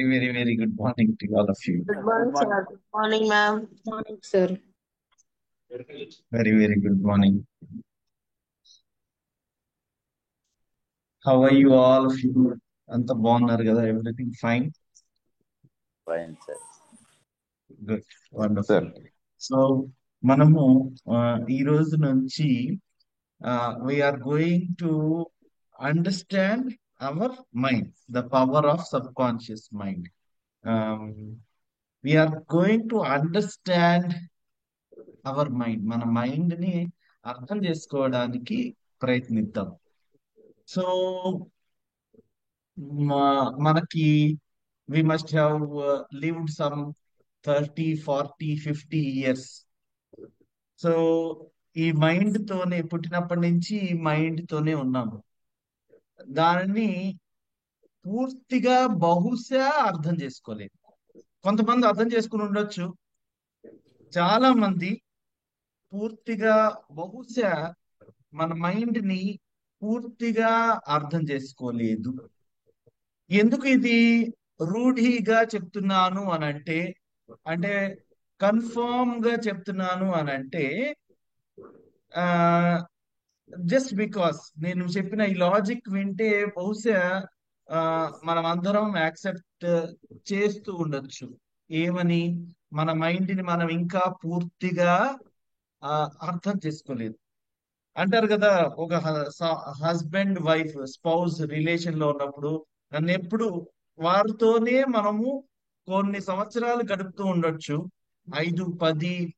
Very, very good morning to all of you. Good Good morning, morning. sir. Good morning, ma'am. Morning, sir. Very, very good morning. How are you all of you? అంత బాగున్నారు కదా? Everything fine? Fine, sir. Good. Wonderful. Sir, So, మనము ఈ రోజు నుంచి we are going to understand our mind, the power of subconscious mind. Um, we are going to understand our mind, మన mind ని అర్థం చేసుకోవడానికి ప్రయత్నిద్దాం. సో మనకి we must have lived some 30, 40, 50 years. సో ఈ మైండ్ తోనే పుట్టినప్పటి నుంచి ఈ మైండ్ తోనే ఉన్నాము. దానిని పూర్తిగా బహుశా అర్థం చేసుకోలేదు. కొంతమంది అర్థం చేసుకుని ఉండొచ్చు, చాలా మంది పూర్తిగా బహుశా మన మైండ్ ని పూర్తిగా అర్థం చేసుకోలేదు. ఎందుకు ఇది రూఢిగా చెప్తున్నాను అని అంటే కన్ఫర్మ్ గా చెప్తున్నాను అని అంటే జస్ట్ బికాస్ నేను చెప్పిన ఈ లాజిక్ వింటే బహుశా ఆ, మనం అందరం యాక్సెప్ట్ చేస్తూ ఉండొచ్చు. ఏమని? మన మైండ్ ని మనం ఇంకా పూర్తిగా ఆ, అర్థం చేసుకోలేదు. అంటారు కదా, ఒక హస్బెండ్ వైఫ్ స్పౌస్ రిలేషన్ లో ఉన్నప్పుడు నన్ను ఎప్పుడు వారితోనే మనము కొన్ని సంవత్సరాలు గడుపుతూ ఉండొచ్చు. 5, 10,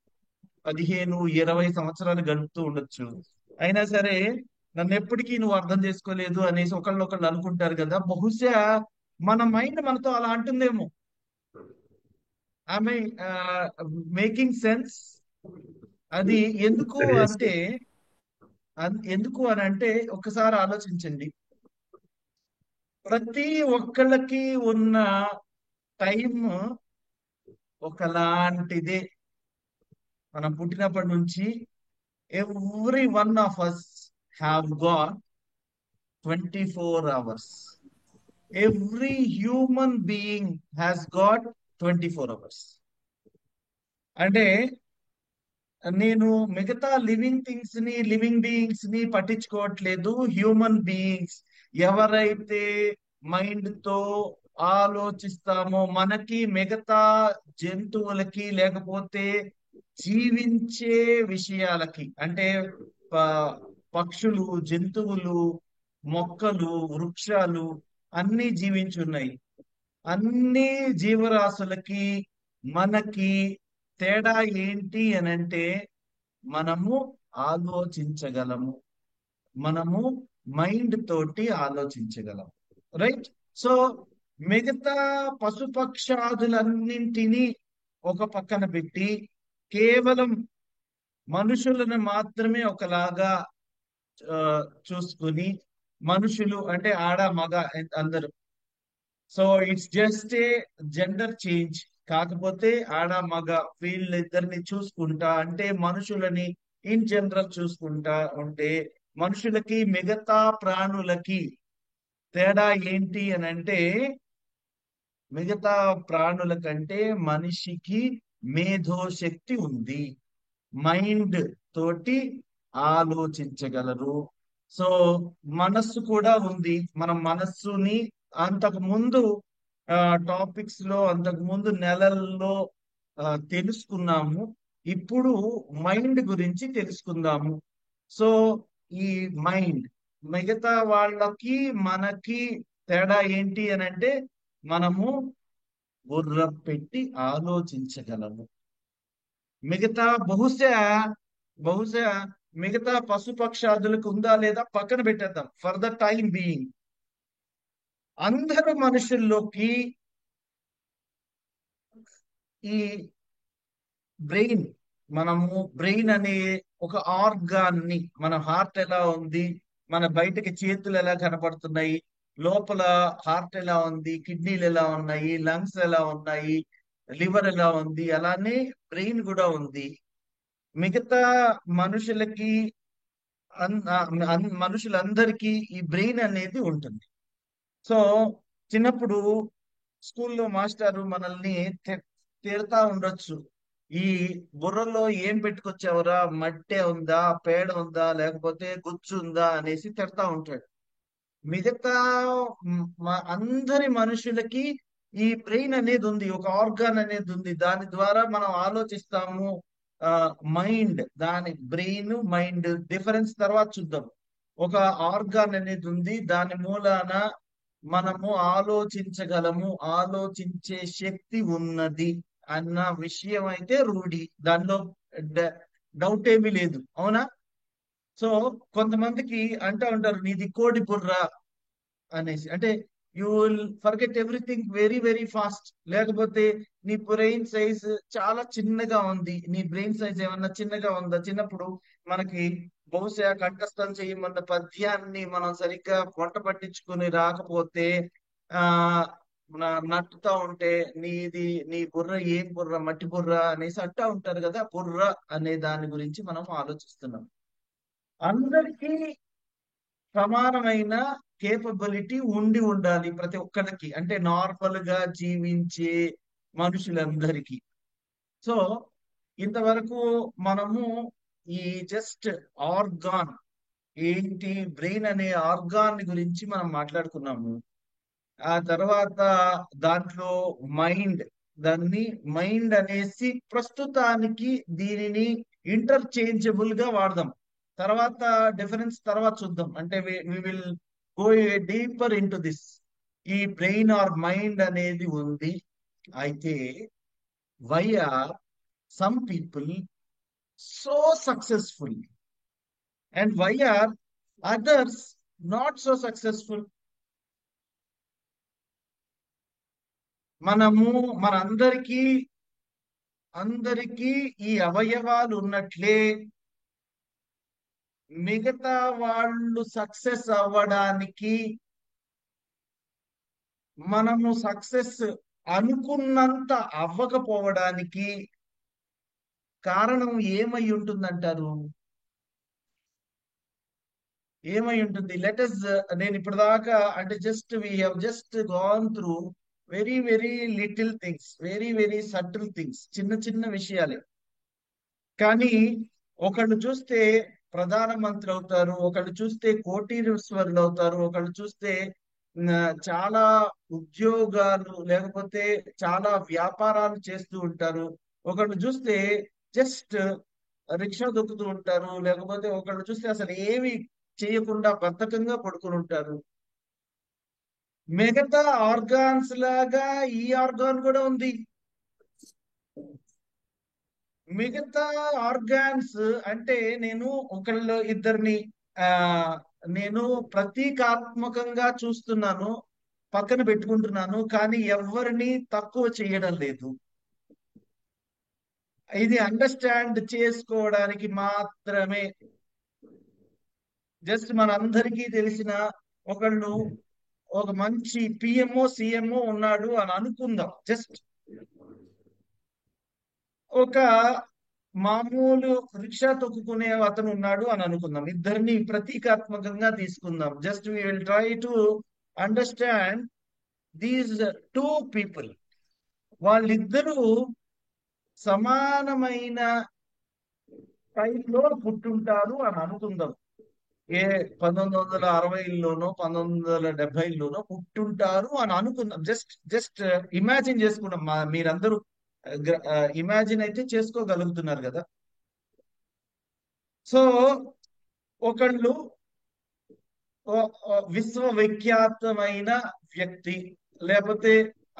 15, 20 సంవత్సరాలు గడుపుతూ ఉండొచ్చు. అయినా సరే నన్ను ఎప్పటికీ నువ్వు అర్థం చేసుకోలేదు అనేసి ఒకళ్ళు అనుకుంటారు కదా. బహుశా మన మైండ్ మనతో అలా అంటుందేమో. ఆమె మేకింగ్ సెన్స్. అది ఎందుకు yes, అంటే ఎందుకు అని అంటే ఒకసారి ఆలోచించండి. ప్రతి ఒక్కళ్ళకి ఉన్న టైం ఒకలాంటిదే. మనం పుట్టినప్పటి నుంచి every one of us have got 24 hours. Every human being has got 24 hours. అంటే నేను మిగతా లివింగ్ బీయింగ్స్ ని పట్టించుకోవట్లేదు. హ్యూమన్ బీయింగ్స్ ఎవరైతే మైండ్ తో ఆలోచిస్తామో మనకి, మిగతా జంతువులకి, లేకపోతే జీవించే విషయాలకి, అంటే ప- పక్షులు, జంతువులు, మొక్కలు, వృక్షాలు అన్ని జీవించున్నాయి. అన్ని జీవరాశులకి మనకి తేడా ఏంటి అని అంటే మనము ఆలోచించగలము. మనము మైండ్ తోటి ఆలోచించగలం. రైట్? సో మిగతా పశుపక్షాదులన్నింటినీ ఒక పక్కన పెట్టి కేవలం మనుషులను మాత్రమే ఒకలాగా ఆ, చూసుకుని, మనుషులు అంటే ఆడ మగ అందరూ. So it's just a gender change. కాకపోతే ఆడ మగ వీళ్ళిద్దరిని చూసుకుంటా, అంటే మనుషులని ఇన్ జనరల్ చూసుకుంటా ఉంటే మనుషులకి మిగతా ప్రాణులకి తేడా ఏంటి అని అంటే, మిగతా ప్రాణుల కంటే మనిషికి మేధో శక్తి ఉంది. మైండ్ తోటి ఆలోచించగలరు. సో మనస్సు కూడా ఉంది. మనం మనస్సుని అంతకు ముందు టాపిక్స్ లో, అంతకు ముందు నెలల్లో తెలుసుకున్నాము. ఇప్పుడు మైండ్ గురించి తెలుసుకుందాము. సో ఈ మైండ్, మిగతా వాళ్ళకి మనకి తేడా ఏంటి అని అంటే మనము బుర్ర పెట్టి ఆలోచించగలము. మిగతా బహుశా మిగతా పశుపక్షాదులకు ఉందా లేదా పక్కన పెట్టేద్దాం ఫర్ ద టైం బీయింగ్. అందరు మనుషుల్లోకి ఈ బ్రెయిన్, మనము బ్రెయిన్ అనే ఒక ఆర్గాన్ ని, మన హార్ట్ ఎలా ఉంది, మన బయటకి చేతులు ఎలా కనపడుతున్నాయి, లోపల హార్ట్ ఎలా ఉంది, కిడ్నీలు ఎలా ఉన్నాయి, లంగ్స్ ఎలా ఉన్నాయి, లివర్ ఎలా ఉంది, అలానే బ్రెయిన్ కూడా ఉంది. మిగతా మనుషులకి మనుషులందరికీ ఈ బ్రెయిన్ అనేది ఉంటుంది. సో చిన్నప్పుడు స్కూల్లో మాస్టారు మనల్ని తిడతా ఉండొచ్చు. ఈ బుర్రలో ఏం పెట్టుకొచ్చావురా, మట్టే ఉందా, పేడ ఉందా, లేకపోతే గుజ్జు ఉందా అనేసి తిడతా ఉంటాడు. మిగతా అందరి మనుషులకి ఈ బ్రెయిన్ అనేది ఉంది, ఒక ఆర్గాన్ అనేది ఉంది. దాని ద్వారా మనం ఆలోచిస్తాము. మైండ్, దాని బ్రెయిన్ మైండ్ డిఫరెన్స్ తర్వాత చూద్దాం. ఒక ఆర్గాన్ అనేది ఉంది, దాని మూలాన మనము ఆలోచించగలము, ఆలోచించే శక్తి ఉన్నది అన్న విషయం అయితే రూఢి. దానిలో డౌట్ ఏమీ లేదు, అవునా? సో కొంతమందికి అంటా ఉంటారు, నీది కోడి బుర్ర అనేసి. అంటే you will forget everything very very fast. లేకపోతే నీ బ్రెయిన్ సైజ్ చాలా చిన్నగా ఉంది, నీ బ్రెయిన్ సైజ్ ఏమన్నా చిన్నగా ఉందా? చిన్నప్పుడు మనకి బహుశా కంఠస్థం చేయమన్న పద్యాన్ని మనం సరిగ్గా వంట పట్టించుకుని రాకపోతే ఆ నట్టుతా ఉంటే, నీ బుర్ర ఏం బుర్ర, మట్టి బుర్ర అనేసి అంటా ఉంటారు కదా. బుర్ర అనే దాని గురించి మనం ఆలోచిస్తున్నాం. అందరికీ సమానమైన కేపబిలిటీ ఉండి ఉండాలి ప్రతి ఒక్కరికి, అంటే నార్మల్ గా జీవించే మనుషులందరికీ. సో ఇంతవరకు మనము ఈ జస్ట్ ఆర్గాన్, ఏంటి బ్రెయిన్ అనే ఆర్గాన్ గురించి మనం మాట్లాడుకున్నాము. ఆ తర్వాత దాంట్లో మైండ్, దాన్ని మైండ్ అనేసి ప్రస్తుతానికి దీనిని ఇంటర్చేంజబుల్ గా వాడదాం. తర్వాత డిఫరెన్స్ తర్వాత చూద్దాం. అంటే we will go deeper into this. ఈ బ్రెయిన్ ఆర్ మైండ్ అనేది ఉంది. అయితే why are some people so successful and why are others not so successful? మనము మనందరికీ అందరికీ ఈ అవయవాలు ఉన్నట్లే మిగతా వాళ్ళు సక్సెస్ అవ్వడానికి, మనము సక్సెస్ అనుకున్నంత అవ్వకపోవడానికి కారణం ఏమై ఉంటుందంటారు? ఏమై ఉంటుంది? లెటస్, నేను ఇప్పటిదాకా అంటే just we have just gone through very very little things, very very subtle things, చిన్న చిన్న విషయాలే. కానీ ఒకళ్ళు చూస్తే ప్రధానమంత్రి అవుతారు, ఒకళ్ళు చూస్తే కోటీశ్వరులు అవుతారు, ఒకళ్ళు చూస్తే చాలా ఉద్యోగాలు లేకపోతే చాలా వ్యాపారాలు చేస్తూ ఉంటారు, ఒకళ్ళు చూస్తే జస్ట్ రిక్షా దొక్కుతూ ఉంటారు, లేకపోతే ఒకళ్ళు చూస్తే అసలు ఏమి చేయకుండా బద్ధకంగా పడుకుని ఉంటారు. మిగతా ఆర్గాన్స్ లాగా ఈ ఆర్గాన్ కూడా ఉంది. మిగతా ఆర్గాన్స్ అంటే నేను ఒకళ్ళు ఇద్దరిని ఆ నేను ప్రతీకాత్మకంగా చూస్తున్నాను, పక్కన పెట్టుకుంటున్నాను, కానీ ఎవరిని తక్కువ చేయడం లేదు. ఇది అండర్స్టాండ్ చేసుకోవడానికి మాత్రమే. జస్ట్ మనందరికీ తెలిసిన ఒకళ్ళు, ఒక మంచి పిఎంఓ సిఎంఓ ఉన్నాడు అని అనుకుందాం. జస్ట్ ఒక మామూలు రిక్షా తొక్కుకునే అతను ఉన్నాడు అని అనుకుందాం. ఇద్దరిని ప్రతీకాత్మకంగా తీసుకుందాం. Just we will try to understand these two people. వాళ్ళిద్దరూ సమానమైన టైంలో పుట్టుంటారు అని అనుకుందాం. ఏ 1960లోనో 1970లోనో పుట్టుంటారు అని అనుకుందాం. జస్ట్ జస్ట్ ఇమాజిన్ చేసుకున్నాం. మీరందరూ ఇమాజిన్ అయితే చేసుకోగలుగుతున్నారు కదా. సో ఒకళ్ళు విశ్వవిఖ్యాతమైన వ్యక్తి, లేకపోతే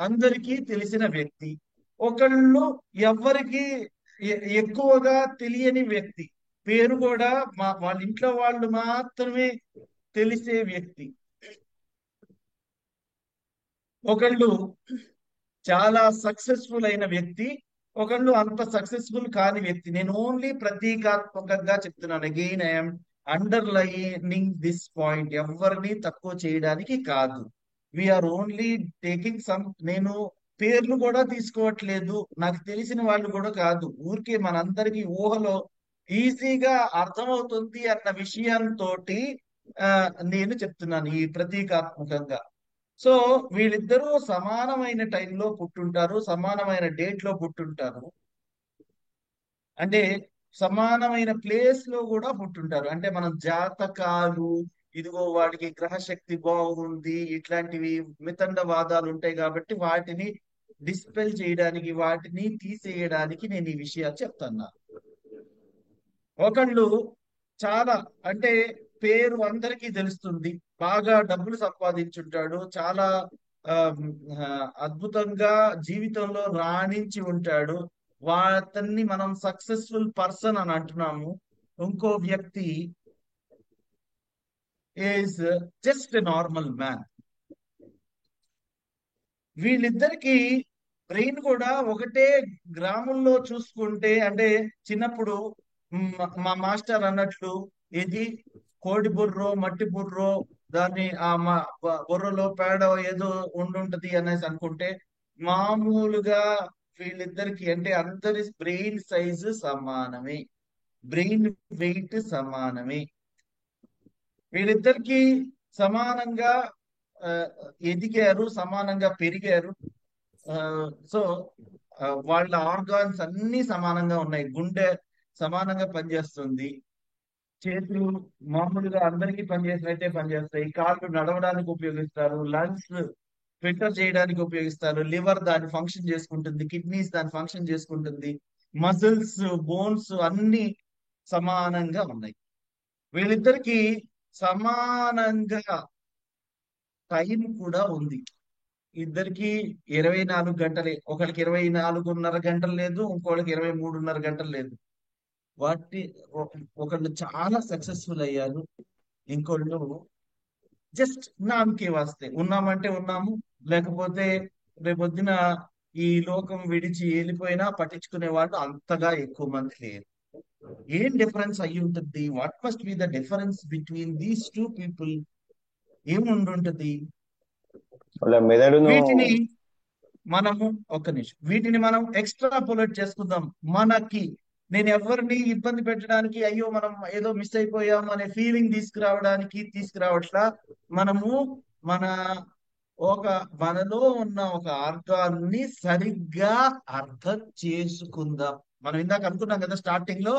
అందరికీ తెలిసిన వ్యక్తి. ఒకళ్ళు ఎవ్వరికి ఎక్కువగా తెలియని వ్యక్తి, పేరు కూడా వాళ్ళ ఇంట్లో వాళ్ళు మాత్రమే తెలిసే వ్యక్తి. ఒకళ్ళు చాలా సక్సెస్ఫుల్ అయిన వ్యక్తి, ఒకళ్ళు అంత సక్సెస్ఫుల్ కాని వ్యక్తి. నేను ఓన్లీ ప్రతీకాత్మకంగా చెప్తున్నాను. Again I'm underlining this point. ఎవరిని తక్కువ చేయడానికి కాదు. We're only taking some. నేను పేర్లు కూడా తీసుకోవట్లేదు, నాకు తెలిసిన వాళ్ళు కూడా కాదు. ఊరికే మనందరికీ ఊహలో ఈజీగా అర్థమవుతుంది అన్న విషయంతో నేను చెప్తున్నాను ఈ ప్రతీకాత్మకంగా. సో వీళ్ళిద్దరూ సమానమైన టైంలో పుట్టుంటారు, సమానమైన డేట్ లో పుట్టుంటారు. అంటే సమానమైన ప్లేస్ లో కూడా పుట్టుంటారు. అంటే మనం జాతకాలు, ఇదిగో వాడికి గ్రహశక్తి బాగుంది, ఇట్లాంటివి మితండవాదాలు ఉంటాయి కాబట్టి వాటిని డిస్పెల్ చేయడానికి, వాటిని తీసేయడానికి నేను ఈ విషయాలు చెప్తున్నా. ఒకళ్ళు చాలా, అంటే పేరు అందరికీ తెలుస్తుంది, బాగా డబ్బులు సంపాదించుంటాడు, చాలా ఆ, ఆ, అద్భుతంగా జీవితంలో రాణించి ఉంటాడు. అతన్ని మనం సక్సెస్ఫుల్ పర్సన్ అని అంటున్నాము. ఇంకో వ్యక్తి ఈజ్ జస్ట్ నార్మల్ మ్యాన్. వీళ్ళిద్దరికి బ్రెయిన్ కూడా ఒకటే. గ్రామంలో చూసుకుంటే, అంటే చిన్నప్పుడు మా మాస్టర్ అన్నట్లు, ఇది కోడి బుర్రో మట్టి బుర్రో, దాన్ని బుర్రలో పేడ ఏదో ఉండుంటది అనేసి అనుకుంటే, మామూలుగా వీళ్ళిద్దరికి అంటే అందరి బ్రెయిన్ సైజు సమానమే, బ్రెయిన్ వెయిట్ సమానమే. వీళ్ళిద్దరికి సమానంగా ఆ, ఎదిగారు, సమానంగా పెరిగారు. సో వాళ్ళ ఆర్గాన్స్ అన్ని సమానంగా ఉన్నాయి. గుండె సమానంగా పనిచేస్తుంది, చేతులు మామూలుగా అందరికీ పనిచేసినట్టే పనిచేస్తాయి, కాళ్ళు నడవడానికి ఉపయోగిస్తారు, లంగ్స్ ఫిల్టర్ చేయడానికి ఉపయోగిస్తారు, లివర్ దాని ఫంక్షన్ చేసుకుంటుంది, కిడ్నీస్ దాని ఫంక్షన్ చేసుకుంటుంది, మజిల్స్, బోన్స్ అన్ని సమానంగా ఉన్నాయి. వీళ్ళిద్దరికి సమానంగా టైం కూడా ఉంది. ఇద్దరికి 24 గంటలే. ఒకరికి 24:30 గంటలు లేదు, ఇంకోళ్ళకి 23:30 గంటలు లేదు. వాటి ఒకళ్ళు చాలా సక్సెస్ఫుల్ అయ్యారు, ఇంకోళ్ళు జస్ట్ నామకే వాస్తే, ఉన్నామంటే ఉన్నాము, లేకపోతే రేపొద్దున ఈ లోకం విడిచి వెళ్ళిపోయినా పట్టించుకునే వాళ్ళు అంతగా ఎక్కువ మంది లేరు. ఏం డిఫరెన్స్ అయ్యి ఉంటుంది? What must be the difference between these two people? ఏముండుంటది? వాళ్ళ మెదడును. వీటిని మనము, ఒక్క నిమిషం, వీటిని మనం ఎక్స్ట్రాపులేట్ చేసుకుందాం. మనకి, నేను ఎవరిని ఇబ్బంది పెట్టడానికి, అయ్యో మనం ఏదో మిస్ అయిపోయాం అనే ఫీలింగ్ తీసుకురావడానికి తీసుకురావట్లా. మనము మన ఒక మనలో ఉన్న ఒక అర్థాన్ని సరిగ్గా అర్థం చేసుకుందాం. మనం ఇందాక అనుకున్నాం కదా స్టార్టింగ్ లో,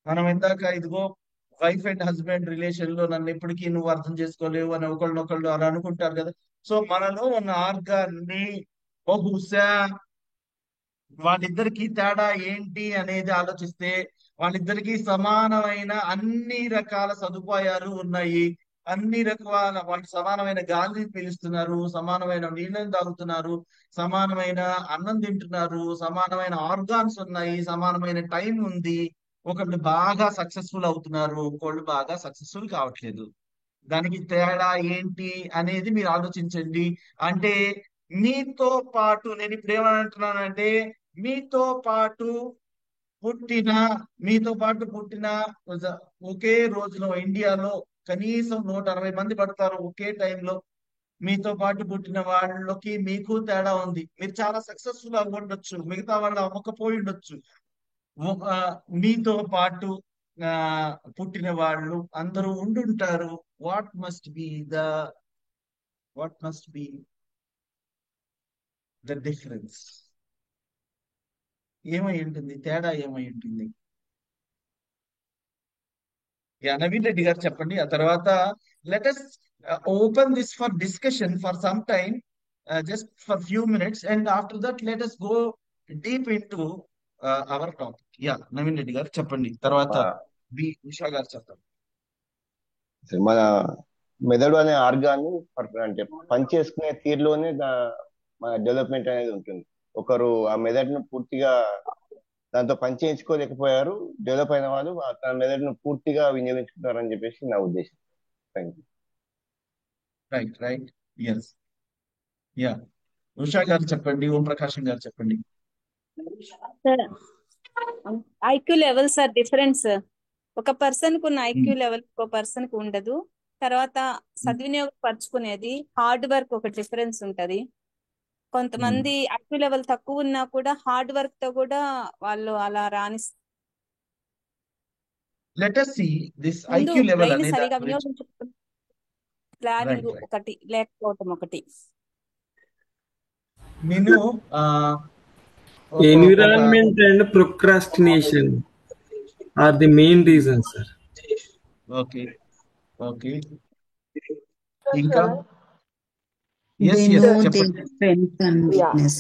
మనం ఇందాక ఇదిగో వైఫ్ అండ్ హస్బెండ్ రిలేషన్ లో నన్ను ఎప్పటికీ నువ్వు అర్థం చేసుకోలేవు అని ఒకళ్ళనొకళ్ళు అలా అనుకుంటారు కదా. సో మనలో ఉన్న ఆర్గాన్ని బహుశా వాళ్ళిద్దరికి తేడా ఏంటి అనేది ఆలోచిస్తే, వాళ్ళిద్దరికి సమానమైన అన్ని రకాల సదుపాయాలు ఉన్నాయి, అన్ని రకాల వాళ్ళు సమానమైన గాలిని పీలుస్తున్నారు, సమానమైన నీళ్ళని తాగుతున్నారు, సమానమైన అన్నం తింటున్నారు, సమానమైన ఆర్గాన్స్ ఉన్నాయి, సమానమైన టైం ఉంది. ఒకళ్ళు బాగా సక్సెస్ఫుల్ అవుతున్నారు, ఇంకోళ్ళు బాగా సక్సెస్ఫుల్ కావట్లేదు. దానికి తేడా ఏంటి అనేది మీరు ఆలోచించండి. అంటే మీతో పాటు, నేను ఇప్పుడు ఏమంటున్నానంటే, మీతో పాటు పుట్టిన మీతో పాటు పుట్టిన ఒకే రోజులో ఇండియాలో కనీసం 160 మంది పడతారు ఒకే టైంలో. మీతో పాటు పుట్టిన వాళ్ళకి మీకు తేడా ఉంది. మీరు చాలా సక్సెస్ఫుల్ అవ్వ ఉండొచ్చు, మిగతా వాళ్ళు అవ్వకపోయి ఉండొచ్చు. ఆ, మీతో పాటు ఆ, పుట్టిన వాళ్ళు అందరూ ఉండుంటారు. What must be the what must be the difference? ఏమై ఉంటుంది? తేడా ఏమై ఉంటుంది? యా, నవీన్ రెడ్డి గారు చెప్పండి. ఆ తర్వాత let's open this for discussion for some time, just for few minutes, and after that let's go deep into our topic. Yeah, Naveen Reddy గారు చెప్పండి, తర్వాత ఆ, బి ఉషా గారు చెప్తారు. మన మెదడు అనే ఆర్గాన్ అంటే పని చేసుకునే తీరులోనే మన డెవలప్మెంట్ అనేది ఉంటుంది. ఒకరు ఆ మెదడును పూర్తిగా దాంతో పని చేయించుకోలేకపోయారు, డెవలప్ అయిన వాళ్ళు తన మెదడును పూర్తిగా వినియోగించుకుంటారని చెప్పేసి నా ఉద్దేశం. Thank you. Right, right. Yes. Yeah, Usha గారు చెప్పండి, ఓం ప్రకాశం గారు చెప్పండి. Sir, IQ levels are different sir. ఒక పర్సన్ కు ఉన్న ఐక్యూ లెవెల్ ఒక పర్సన్ కు ఉండదు. తర్వాత సద్వినియోగపరచుకునేది హార్డ్ వర్క్ ఒక డిఫరెన్స్ ఉంటది. కొంతమంది ఐక్యూ లెవెల్ తక్కువ ఉన్నా కూడా హార్డ్ వర్క్ తో కూడా వాళ్ళు అలా రాణిస్తారు. లెట్ us see దిస్ ముందు ఐక్యూ లెవెల్ బ్రెయిన్ అనే దాని సరిగా గురించి. వినియోగించుకుంటారు. ప్లానింగ్ రైట్ రైట్ ఒకటి లేకపోవటం ఒకటి. నేను ఒక environment and procrastination are the main reason sir. Okay okay ఇంకా They ఎస్ know their చెప్పండి. strength and Yeah. weakness.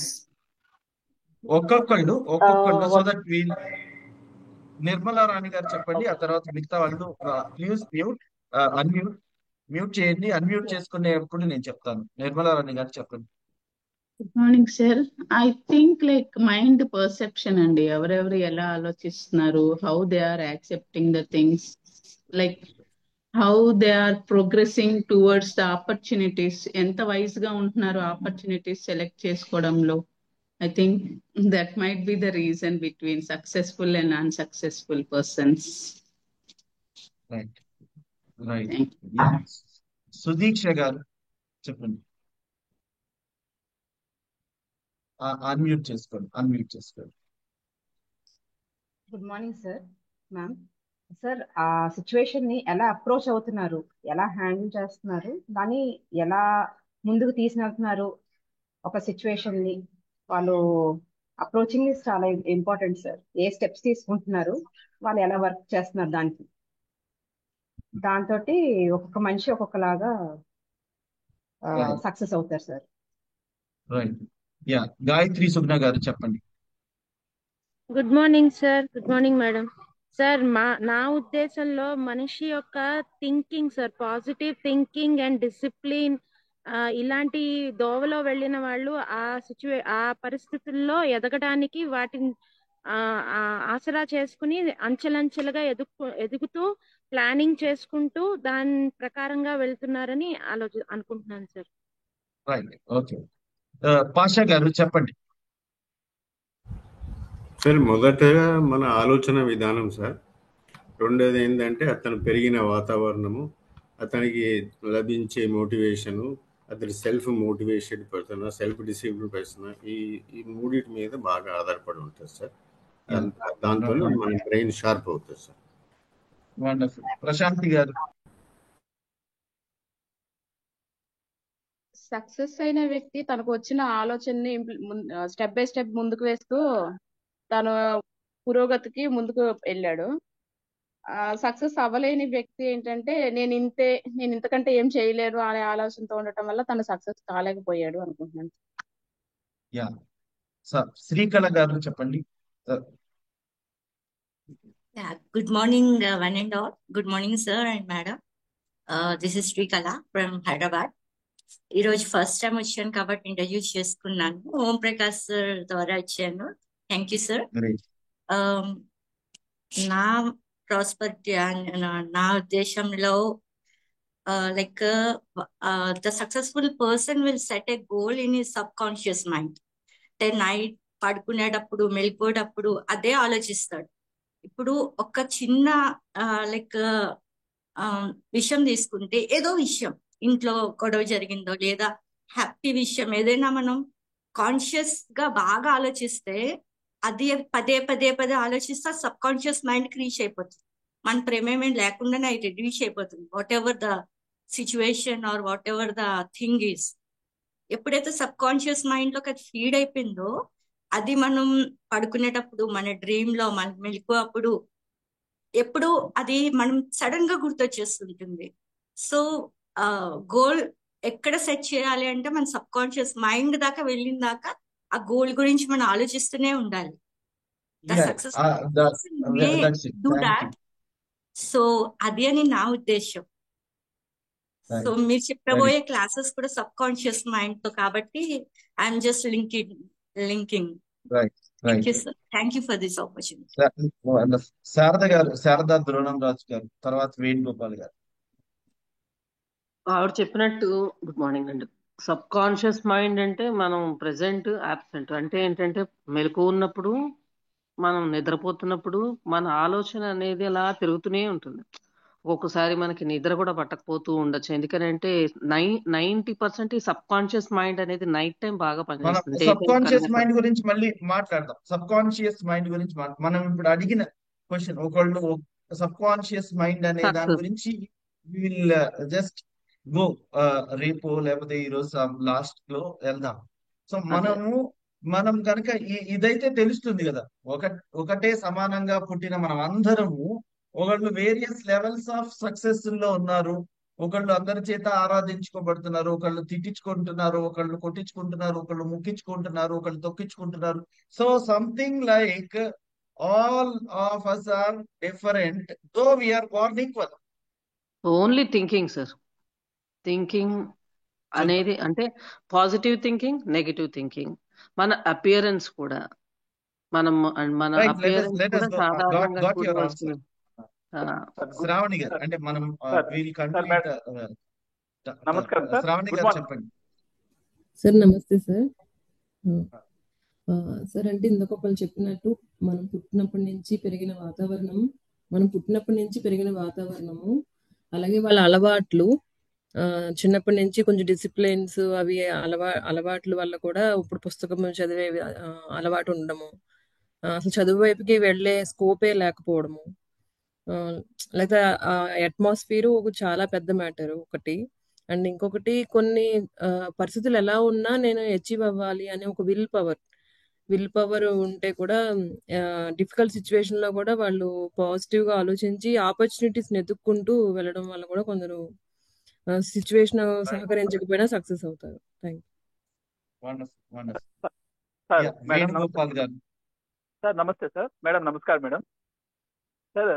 ఒక్కొక్కళ్ళు so What that we'll Nirmala Rani garu చెప్పండి, ఆ తర్వాత మిగతా వాళ్ళు ప్లీజ్ మ్యూట్ చేయండి. అన్మ్యూట్ చేసుకునేప్పుడు నేను చెప్తాను. నిర్మలా రాణి గారు చెప్పండి. Good morning, sir. I think like mind perception and ఎవరెవరు ఎలా ఆలోచిస్తున్నారు, how they are accepting the things, like how they are progressing towards the opportunities, ఎంత వైజ్ గా ఉంటున్నారు ఆపర్చునిటీస్ సెలెక్ట్ చేసుకోవడంలో. I think that might be the reason between successful and unsuccessful persons. Right right Thank you. Sudiksha గారు చెప్పండి. Unmute చేసుకోండి. Good morning sir, ma'am. Sir, ఆ situation ని ఎలా అప్రోచ్ అవుతున్నారు, ఎలా హ్యాండిల్ చేస్తున్నారు, దాన్ని ఎలా ముందుకు తీసుకెళ్తున్నారు, ఒక సిచ్యువేషన్ ని వాళ్ళు అప్రోచింగ్ ఇస్ చాలా ఇంపార్టెంట్ సార్. ఏ స్టెప్స్ తీసుకుంటున్నారు, వాళ్ళు ఎలా వర్క్ చేస్తున్నారు, దాంతో ఒక్కొక్క మనిషి ఒక్కొక్కలాగా రైట్ సక్సెస్ అవుతారు sir. Right yeah Gayatri Sugna గారు చెప్పండి. Good morning sir. Good morning madam. Sir, నా ఉద్దేశంలో మనిషి యొక్క thinking sir, positive thinking and discipline, ఇలాంటి దోవలో వెళ్ళిన వాళ్ళు ఆ పరిస్థితుల్లో ఎదగడానికి వాటిని ఆసరా చేసుకుని అంచెలంచెలుగా ఎదుగుతూ ప్లానింగ్ చేసుకుంటూ దాని ప్రకారంగా వెళ్తున్నారని అనుకుంటున్నాను సార్. రైట్ ఓకే పాషా గారు చెప్పండి. సార్, మొదటగా మన ఆలోచన విధానం సార్. రెండోది ఏంటంటే అతను పెరిగిన వాతావరణము, అతనికి లభించే మోటివేషను, అతని self motivated person, self discipline person, ఈ మూడింటి మీద బాగా ఆధారపడి ఉంటుంది సార్. దాంతో మన బ్రెయిన్ షార్ప్ అవుతుంది సార్. వండర్ఫుల్. ప్రశాంతి గారు. సక్సెస్ అయిన వ్యక్తి తనకు వచ్చిన ఆలోచనని స్టెప్ బై స్టెప్ ముందుకు వేస్తూ తను పురోగతికి ముందుకు వెళ్ళాడు. సక్సెస్ అవ్వలేని వ్యక్తి ఏంటంటే నేను ఇంతకంటే ఏం చేయలేను అనే ఆలోచనతో ఉండటం వల్ల తను సక్సెస్ కాలేకపోయాడు అనుకుంటున్నాను. యా సార్ శ్రీకళ గారు చెప్పండి. Yeah, good morning, one and all. Good morning, sir and madam. This is Srikala from Hyderabad. ఈరోజు ఫస్ట్ టైం వచ్చాను కాబట్టి ఇంట్రడ్యూస్ చేసుకున్నాను. ఓం ప్రకాష్ సార్ ద్వారా వచ్చాను. Thank you sir. నా ప్రాస్పరిటీ నా ఉద్దేశంలో like the successful person will set a goal in his sub conscious mind. అంటే నైట్ పడుకునేటప్పుడు మెలుకునేటప్పుడు అదే ఆలోచిస్తాడు. ఇప్పుడు ఒక చిన్న లైక్ విషయం తీసుకుంటే, ఏదో విషయం ఇంట్లో గొడవ జరిగిందో లేదా హ్యాపీ విషయం ఏదైనా మనం కాన్షియస్ గా బాగా ఆలోచిస్తే అది పదే పదే పదే ఆలోచిస్తే సబ్ కాన్షియస్ మైండ్ కి రీచ్ అయిపోతుంది. మన ప్రేమేమేం లేకుండానే అది రీచ్ అయిపోతుంది. What ever the situation or what ever the thing is, ఎప్పుడైతే సబ్ కాన్షియస్ మైండ్ లోకి అది ఫీడ్ అయిపోయిందో అది మనం పడుకునేటప్పుడు, మన డ్రీమ్ లో, మన మెలకు అప్పుడు ఎప్పుడు అది మనం సడన్ గా గుర్తొచ్చేస్తుంటుంది. సో గోల్ ఎక్కడ సెట్ చేయాలి అంటే మన సబ్ కాన్షియస్ మైండ్ దాకా వెళ్ళిన దాకా ఆ గోల్ గురించి మనం ఆలోచిస్తూనే ఉండాలి. Do that. సో అది అని నా ఉద్దేశం. సో మీరు చెప్పబోయే క్లాసెస్ కూడా సబ్ కాన్షియస్ మైండ్ తో కాబట్టి I'm just linking. Thank you sir. Thank you for this opportunity. Sharada Dronam Raju garu, తర్వాత వేణుగోపాల్ గారు. ఆవిడ చెప్పినట్టు గుడ్ మార్నింగ్ అండి. సబ్ కాన్షియస్ మైండ్ అంటే మనం ప్రెసెంట్ యాబ్సెంట్ అంటే ఏంటంటే మెలకు ఉన్నప్పుడు, మనం నిద్రపోతున్నప్పుడు మన ఆలోచన అనేది అలా తిరుగుతూనే ఉంటుంది. ఒక్కొక్కసారి మనకి నిద్ర కూడా పట్టకపోతూ ఉండొచ్చు. ఎందుకంటే 90% ఈ సబ్ కాన్షియస్ మైండ్ అనేది నైట్ టైం బాగా పనిచేస్తుంది. సబ్ కాన్షియస్ మైండ్ గురించి మళ్ళీ మాట్లాడదాం. సబ్ కాన్షియస్ మైండ్ గురించి మనం ఇప్పుడు అడిగిన క్వశ్చన్, ఒకళ్ళు సబ్ కాన్షియస్ మైండ్ అనే దాని గురించి విల్ జస్ట్ గో రేపు లేకపోతే ఈ రోజు లాస్ట్ లో వెళ్దాం. సో అదే మనం కనుక ఇదైతే తెలుస్తుంది కదా, ఒక ఒకటే సమానంగా పుట్టిన మనం అందరము ఒకళ్ళు వేరియస్ లెవెల్స్ ఆఫ్ సక్సెస్ లో ఉన్నారు. ఒకళ్ళు అందరి చేత ఆరాధించుకోబడుతున్నారు, ఒకళ్ళు తిట్టించుకుంటున్నారు, ఒకళ్ళు కొట్టించుకుంటున్నారు, ఒకళ్ళు ముక్కించుకుంటున్నారు, ఒకళ్ళు తొక్కించుకుంటున్నారు. So something like all of us are different though we are born equal. Only thinking sir. Thinking అనేది అంటే పాజిటివ్ థింకింగ్, నెగిటివ్ థింకింగ్, మన అపియరెన్స్ కూడా మన రైట్, అపియరెన్స్ లెట్ కూడా us go. సాధారణంగా Got your చూడవలసిన answer. శ్రావణి గారు, అంటే మనం వీల్ కంప్లీట్. నమస్కారం sir. Shravani good garu morning చెప్పండి. సార్ నమస్తే సార్. సార్ అంటే ఇందాక ఒకళ్ళు చెప్పినట్టు మనం పుట్టినప్పటి నుంచి పెరిగిన వాతావరణము అలాగే వాళ్ళ అలవాట్లు, చిన్నప్పటి నుంచి కొంచెం డిసిప్లిన్స్ అవి అలవాట్ల వల్ల కూడా ఇప్పుడు పుస్తకం చదివే అలవాటు ఉండడము, అసలు చదువు వైపుకి వెళ్ళే స్కోపే లేకపోవడము, లేకపోతే అట్మాస్ఫియర్ చాలా పెద్ద మ్యాటర్ ఒకటి. అండ్ ఇంకొకటి కొన్ని పరిస్థితులు ఎలా ఉన్నా నేను అచీవ్ అవ్వాలి అనే ఒక విల్ పవర్ ఉంటే కూడా డిఫికల్ట్ సిచ్యువేషన్ లో కూడా వాళ్ళు పాజిటివ్ గా ఆలోచించి ఆపర్చునిటీస్ ఎదుక్కుంటూ వెళ్ళడం వల్ల కూడా కొందరు సిచ్యువేషన్ సహకరించకపోయినా సక్సెస్ అవుతారు. Thank sir you. మేడం నమస్తే. వేణుగోపాల్ గారు. సార్ నమస్తే సార్. మేడం నమస్కారం మేడం. సార్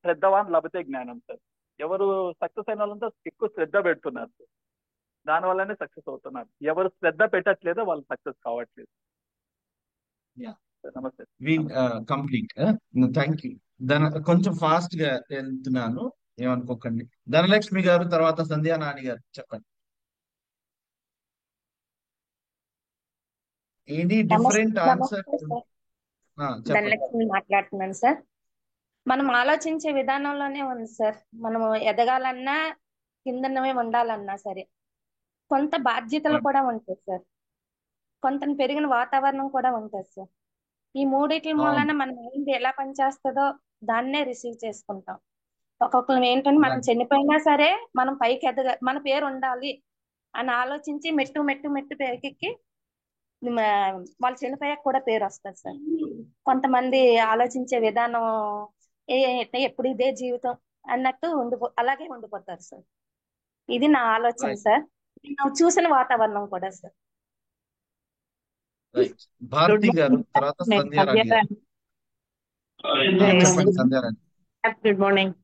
శ్రద్ధవాన్ లభతే జ్ఞానం సార్. ఎవరు సక్సెస్ అయిన వాళ్ళంతా ఎక్కువ శ్రద్ధ పెడుతున్నారు సార్, దాని వల్లనే సక్సెస్ అవుతున్నారు. ఎవరు శ్రద్ధ పెట్టట్లేదో వాళ్ళు సక్సెస్ కావట్లేదు. నమస్తే. We'll complete. Thank you. కొంచెం ఫాస్ట్ గా వెళ్తున్నాను, ఏమనుకోకండి. ధనలక్ష్మి గారు, తర్వాత సంధ్యా నాని గారు చెప్పండి. Any different answer? నమస్తే సార్. చెప్పండి. ధనలక్ష్మి మాట్లాడుతున్నాను సార్. మనం ఆలోచించే విధానంలోనే ఉంది సార్. మనం ఎదగాలన్నా కిందనమే ఉండాలన్నా సరే కొంత బాధ్యతలు కూడా ఉంటాయి సార్, కొంత పెరిగిన వాతావరణం కూడా ఉంటుంది సార్. ఈ మూడిట్ల మూలన మన మైండ్ ఎలా పనిచేస్తుందో దాన్నే రిసీవ్ చేసుకుంటాం. ఒక్కొక్కరు ఏంటంటే మనం చనిపోయినా సరే మనం పైకి మన పేరు ఉండాలి అని ఆలోచించి మెట్టు మెట్టు మెట్టు పైకెక్కి వాళ్ళు చనిపోయాక కూడా పేరు వస్తుంది సార్. కొంతమంది ఆలోచించే విధానం ఎప్పుడు ఇదే జీవితం అన్నట్టు అలాగే ఉండిపోతారు సార్. ఇది నా ఆలోచన సార్, నేను చూసిన వాతావరణం కూడా సార్. భారతి గారు, తర్వాత సంధ్యారాణి గారు. చెప్పండి సంధ్యారాణి. Good morning.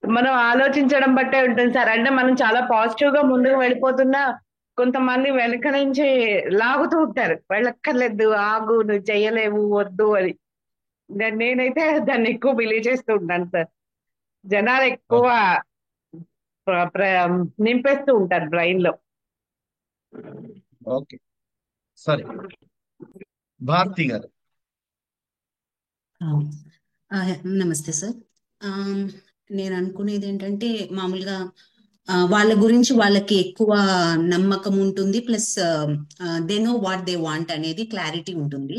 మనం ఆలోచించడం బట్టే ఉంటుంది సార్. అంటే మనం చాలా పాజిటివ్ గా ముందుకు వెళ్ళిపోతున్నా కొంతమంది వెనక నుంచి లాగుతూ ఉంటారు, వెళ్ళక్కర్లేదు, ఆగు, నువ్వు చెయ్యలేవు, వద్దు అని. నేనైతే దాన్ని ఎక్కువ బిలీవ్ చేస్తూ ఉంటాను సార్. జనాలు ఎక్కువ నింపేస్తూ ఉంటారు బ్రెయిన్ లో. ఓకే, సరే. భారతి గారు. నమస్తే సార్. నేను అనుకునేది ఏంటంటే మామూలుగా వాళ్ళ గురించి వాళ్ళకి ఎక్కువ నమ్మకం ఉంటుంది, plus they know what they want అనేది క్లారిటీ ఉంటుంది.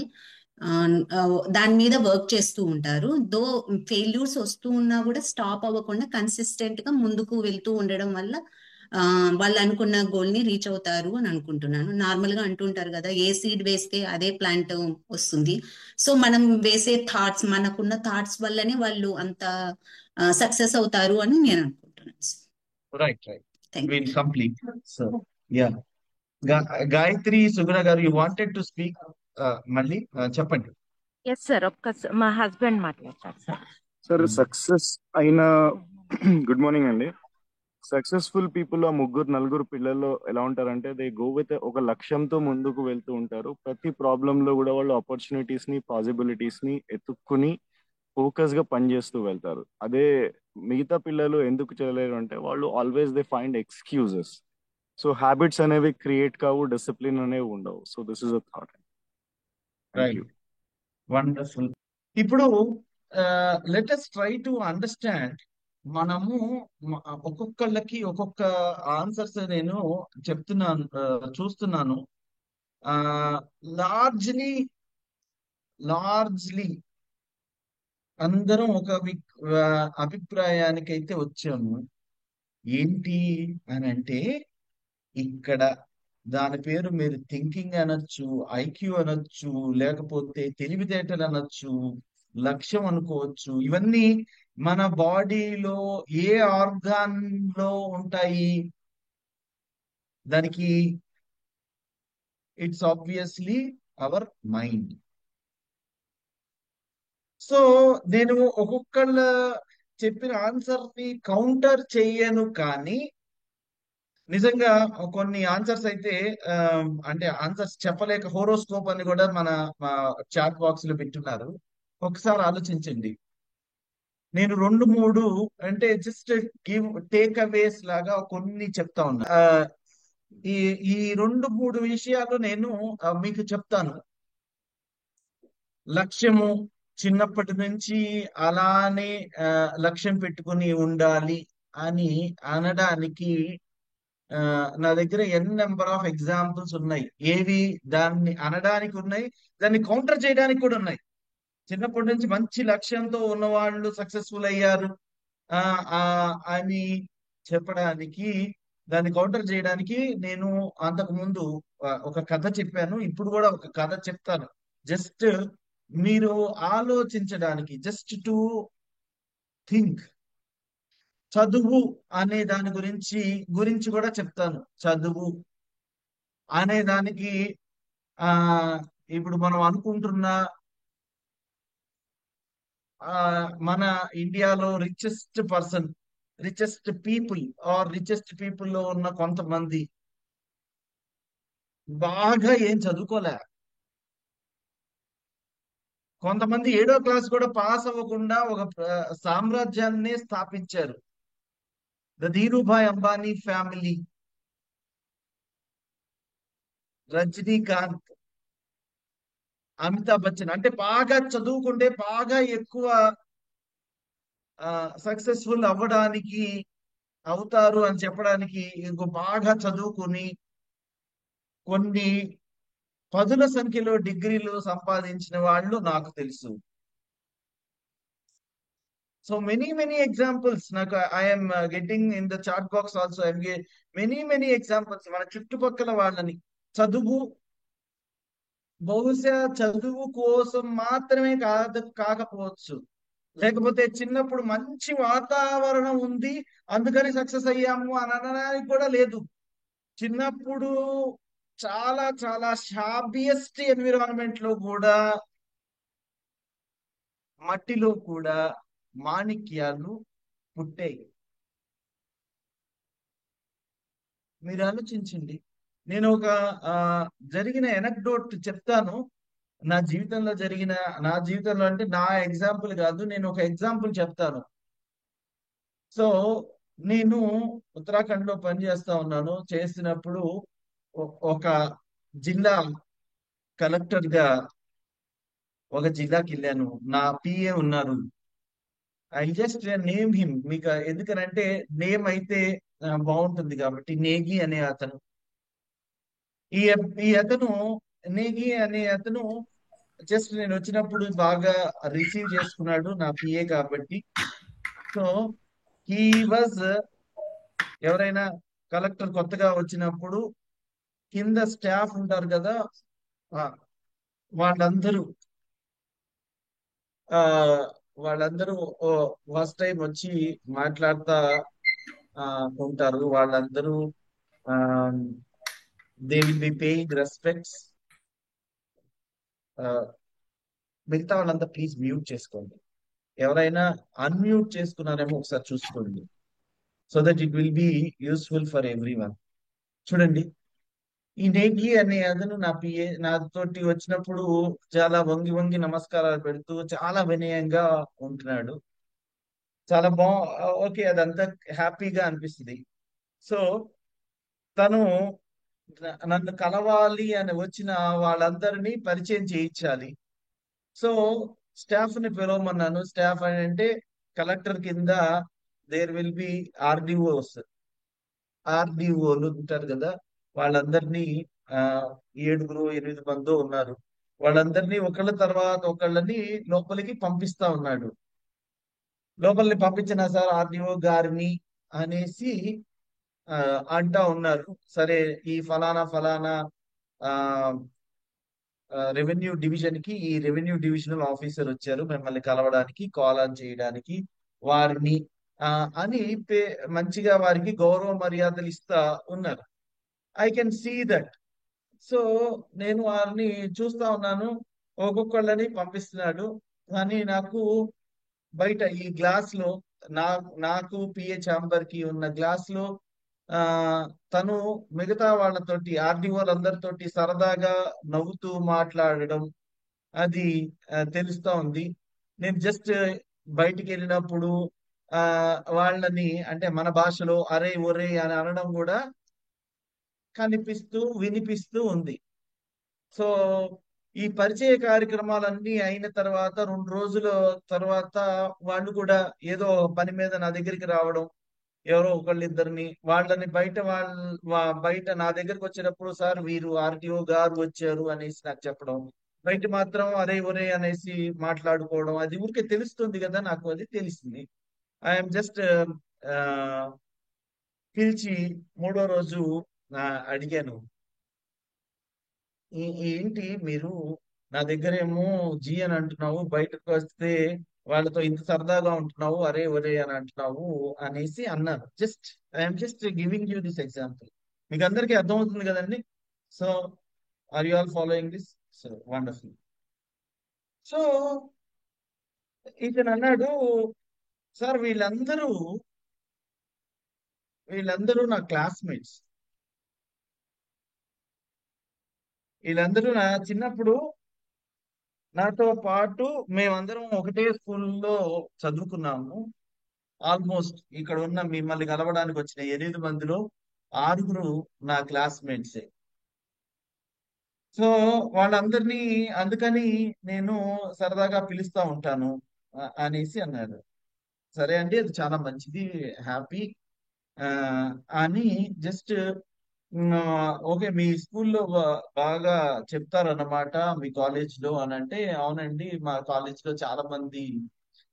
దాని మీద వర్క్ చేస్తూ ఉంటారు. దో ఫెయిల్యూర్స్ వస్తూ ఉన్నా కూడా స్టాప్ అవ్వకుండా కన్సిస్టెంట్ గా ముందుకు వెళ్తూ ఉండడం వల్ల వాళ్ళు అనుకున్న గోల్ ని రీచ్ అవుతారు అని అనుకుంటున్నాను. నార్మల్ గా అంటుంటారు కదా, ఏ సీడ్ వేస్తే అదే ప్లాంట్ వస్తుంది. సో మనం వేసే థాట్స్, మనకున్న థాట్స్ వల్లనే వాళ్ళు అంత సక్సెస్ అవుతారు అని నేను అనుకుంటున్నాను. Right. We'll complete. So ya, Gayathri Suguna garu, you wanted to speak. మళ్ళీ చెప్పండి. ఎస్ సార్, మా హస్బెండ్ మాట్లాడతారు సార్. సార్ సక్సెస్ అయిన గుడ్ మార్నింగ్ అండి. సక్సెస్ఫుల్ పీపుల్ ఆ ముగ్గురు నలుగురు పిల్లల్లో ఎలా ఉంటారంటే దే గో విత్ ఒక లక్ష్యంతో ముందుకు వెళ్తూ ఉంటారు. ప్రతి ప్రాబ్లం లో కూడా వాళ్ళు ఆపర్చునిటీస్ ని, పాసిబిలిటీస్ ని ఎత్తుక్కుని ఫోకస్ గా పనిచేస్తూ వెళ్తారు. అదే మిగతా పిల్లలు ఎందుకు చేయలేరు అంటే వాళ్ళు always they find excuses. So habits అనేవి క్రియేట్ కావు, డిసిప్లిన్ అనేవి ఉండవు. So this is a thought. Right, wonderful. ఇప్పుడు let us try to understand. మనము ఒక్కొక్కళ్ళకి ఒక్కొక్క ఆన్సర్స్ నేను చెప్తున్నాను, చూస్తున్నాను. లార్జ్లీ అందరం ఒక అభిప్రాయానికైతే వచ్చాము. ఏంటి అని అంటే ఇక్కడ దాని పేరు మీరు థింకింగ్ అనొచ్చు, ఐక్యూ అనొచ్చు, లేకపోతే తెలివితేటలు అనొచ్చు, లక్ష్యం అనుకోవచ్చు. ఇవన్నీ మన బాడీలో ఏ ఆర్గాన్ లో ఉంటాయి? దానికి it's obviously our mind. So నేను ఒక్కొక్కళ్ళ చెప్పిన ఆన్సర్ ని కౌంటర్ చెయ్యను, కానీ నిజంగా కొన్ని ఆన్సర్స్ అయితే అంటే ఆన్సర్స్ చెప్పలేక హోరోస్కోప్ అని కూడా మన చాట్ బాక్స్ లో పెట్టున్నారు. ఒకసారి ఆలోచించండి. నేను 2-3 అంటే జస్ట్ గివ్ టేక్ అవేస్ లాగా కొన్ని చెప్తా ఉన్నా. ఈ ఈ 2-3 విషయాలు నేను మీకు చెప్తాను. లక్ష్యము చిన్నప్పటి నుంచి అలానే లక్ష్యం పెట్టుకుని ఉండాలి అని అనడానికి నా దగ్గర నెంబర్ ఆఫ్ ఎగ్జాంపుల్స్ ఉన్నాయి. ఏవి దాన్ని అనడానికి ఉన్నాయి, దాన్ని కౌంటర్ చేయడానికి కూడా ఉన్నాయి. చిన్నప్పటి నుంచి మంచి లక్ష్యంతో ఉన్న వాళ్ళు సక్సెస్ఫుల్ అయ్యారు అని చెప్పడానికి, దాన్ని కౌంటర్ చేయడానికి నేను అంతకు ముందు ఒక కథ చెప్పాను. ఇప్పుడు కూడా ఒక కథ చెప్తాను, జస్ట్ మీరు ఆలోచించడానికి, జస్ట్ టు థింక్. చదువు అనే దాని గురించి కూడా చెప్తాను. చదువు అనే దానికి ఇప్పుడు మనం అనుకుంటున్న మన ఇండియాలో రిచెస్ట్ పీపుల్ లో ఉన్న కొంతమంది బాగా ఏం చదువుకోలే. కొంతమంది 7వ క్లాస్ కూడా పాస్ అవ్వకుండా ఒక సామ్రాజ్యాన్ని స్థాపించారు. ద ధీరుభాయ్ అంబానీ ఫ్యామిలీ, రజనీకాంత్, అమితాబ్ బచ్చన్, అంటే బాగా చదువుకుంటే బాగా ఎక్కువ సక్సెస్ఫుల్ అవుతారు అని చెప్పడానికి ఇంకో బాగా చదువుకుని కొన్ని పదుల సంఖ్యలో డిగ్రీలు సంపాదించిన వాళ్ళు నాకు తెలుసు. సో మెనీ ఎగ్జాంపుల్స్ నాకు I'm getting in the chat box also. I'm many examples మన చుట్టుపక్కల వాళ్ళని. బహుశా చదువు కోసం మాత్రమే కాకపోవచ్చు, లేకపోతే చిన్నప్పుడు మంచి వాతావరణం ఉంది అందుకని సక్సెస్ అయ్యాము అని అనడానికి కూడా లేదు. చిన్నప్పుడు చాలా చాలా షాబియస్ట్ ఎన్విరాన్మెంట్ లో కూడా, మట్టిలో కూడా మాణిక్యాలు పుట్టాయి. మీరు ఆలోచించండి. నేను ఒక జరిగిన ఎనక్డోట్ చెప్తాను. నా జీవితంలో అంటే నా ఎగ్జాంపుల్ కాదు, నేను ఒక ఎగ్జాంపుల్ చెప్తాను. సో నేను ఉత్తరాఖండ్ లో పనిచేస్తా ఉన్నాను. చేసినప్పుడు ఒక జిల్లా కలెక్టర్ గా ఒక జిల్లాకి వెళ్ళాను. నా పిఏ ఉన్నారు. I just name him. మీకు ఎందుకనంటే నేమ్ అయితే బాగుంటుంది కాబట్టి. నేగి అనే అతను, ఈ అతను నేగి అనే అతను జస్ట్ నేను వచ్చినప్పుడు బాగా రిసీవ్ చేసుకున్నాడు, నా పిఏ కాబట్టి. సో హీ వాజ్, ఎవరైనా కలెక్టర్ కొత్తగా వచ్చినప్పుడు కింద స్టాఫ్ ఉంటారు కదా, వాళ్ళందరూ ఫస్ట్ టైం వచ్చి మాట్లాడుతా ఉంటారు. వాళ్ళందరూ they will be paying respects. మిగతా వాళ్ళంతా ప్లీజ్ మ్యూట్ చేసుకోండి. ఎవరైనా అన్మ్యూట్ చేసుకున్నారేమో ఒకసారి చూసుకోండి, so that it will be useful for every one. చూడండి, ఈ నేగి అనే అతను నా పిఏ నాతోటి వచ్చినప్పుడు చాలా వంగి నమస్కారాలు పెడుతూ చాలా వినయంగా ఉంటున్నాడు. చాలా ఓకే, అదంతా హ్యాపీగా అనిపిస్తుంది. సో తను నన్ను కలవాలి అని వచ్చిన వాళ్ళందరినీ పరిచయం చేయించాలి. సో స్టాఫ్ ని పిలవమన్నాను. స్టాఫ్ అని అంటే కలెక్టర్ కింద దేర్ విల్ బి ఆర్డిఓలు ఉంటారు కదా, వాళ్ళందరినీ 7-8 మందో ఉన్నారు. వాళ్ళందరినీ ఒకళ్ళ తర్వాత ఒకళ్ళని లోపలికి పంపిస్తా ఉన్నాడు. లోపలికి పంపించిన సార్ ఆర్డిఓ గారిని అనేసి అంటా ఉన్నారు. సరే, ఈ ఫలానా ఫలానా రెవెన్యూ డివిజన్ కి ఈ రెవెన్యూ డివిజనల్ ఆఫీసర్ వచ్చారు మిమ్మల్ని కలవడానికి, కాల్ ఆన్ చేయడానికి వారిని అని మంచిగా వారికి గౌరవ మర్యాదలు ఇస్తా ఉన్నారు. I can see that. So నేను వారిని చూస్తా ఉన్నాను, ఒక్కొక్కళ్ళని పంపిస్తున్నాడు. కానీ నాకు బయట ఈ గ్లాస్ లో నాకు పిఏ ఛాంబర్ కి ఉన్న గ్లాస్ లో తను మిగతా వాళ్ళతోటి ఆర్డీఓలందరితోటి సరదాగా నవ్వుతూ మాట్లాడడం అది తెలుస్తా ఉంది. నేను జస్ట్ బయటికి వెళ్ళినప్పుడు వాళ్ళని అంటే మన భాషలో అరే ఒరే అని అనడం కూడా వినిపిస్తూ ఉంది. సో ఈ పరిచయ కార్యక్రమాలన్నీ అయిన తర్వాత 2 రోజుల తర్వాత వాళ్ళు కూడా ఏదో పని మీద నా దగ్గరికి రావడం, ఎవరో ఒకళ్ళిద్దరిని వాళ్ళని బయట నా దగ్గరికి వచ్చేటప్పుడు, సార్ వీరు ఆర్టీఓ గారు వచ్చారు అనేసి నాకు చెప్పడం, బయట మాత్రం అరే ఒరే అనేసి మాట్లాడుకోవడం, అది ఊరికే తెలుస్తుంది కదా, నాకు అది తెలిసింది. ఐఎమ్ జస్ట్ పిలిచి 3వ రోజు అడిగాను, ఏంటి మీరు నా దగ్గరేమో జీ అని అంటున్నావు, బయటకు వస్తే వాళ్ళతో ఇంత సరదాగా ఉంటున్నావు, అరే ఒరే అని అంటున్నావు అనేసి అన్నాను. I'm just giving you this example. మీకు అందరికీ అర్థమవుతుంది కదండి. So are you all following this? So wonderful. So ఇతను అన్నాడు, సార్ వీళ్ళందరూ నా క్లాస్మేట్స్, వీళ్ళందరూ నా చిన్నప్పుడు నాతో పాటు మేమందరం ఒకటే స్కూల్లో చదువుకున్నాము. ఆల్మోస్ట్ ఇక్కడ ఉన్న మిమ్మల్ని కలవడానికి వచ్చిన 8 మందిలో 6 నా క్లాస్మేట్సే. సో వాళ్ళందరినీ అందుకని నేను సరదాగా పిలుస్తా ఉంటాను అనేసి అన్నాడు. సరే అండి, అది చాలా మంచిది, హ్యాపీ అని జస్ట్ ఓకే మీ స్కూల్లో బాగా చెప్తారన్నమాట మీ కాలేజ్లో అని అంటే, అవునండి మా కాలేజ్లో చాలా మంది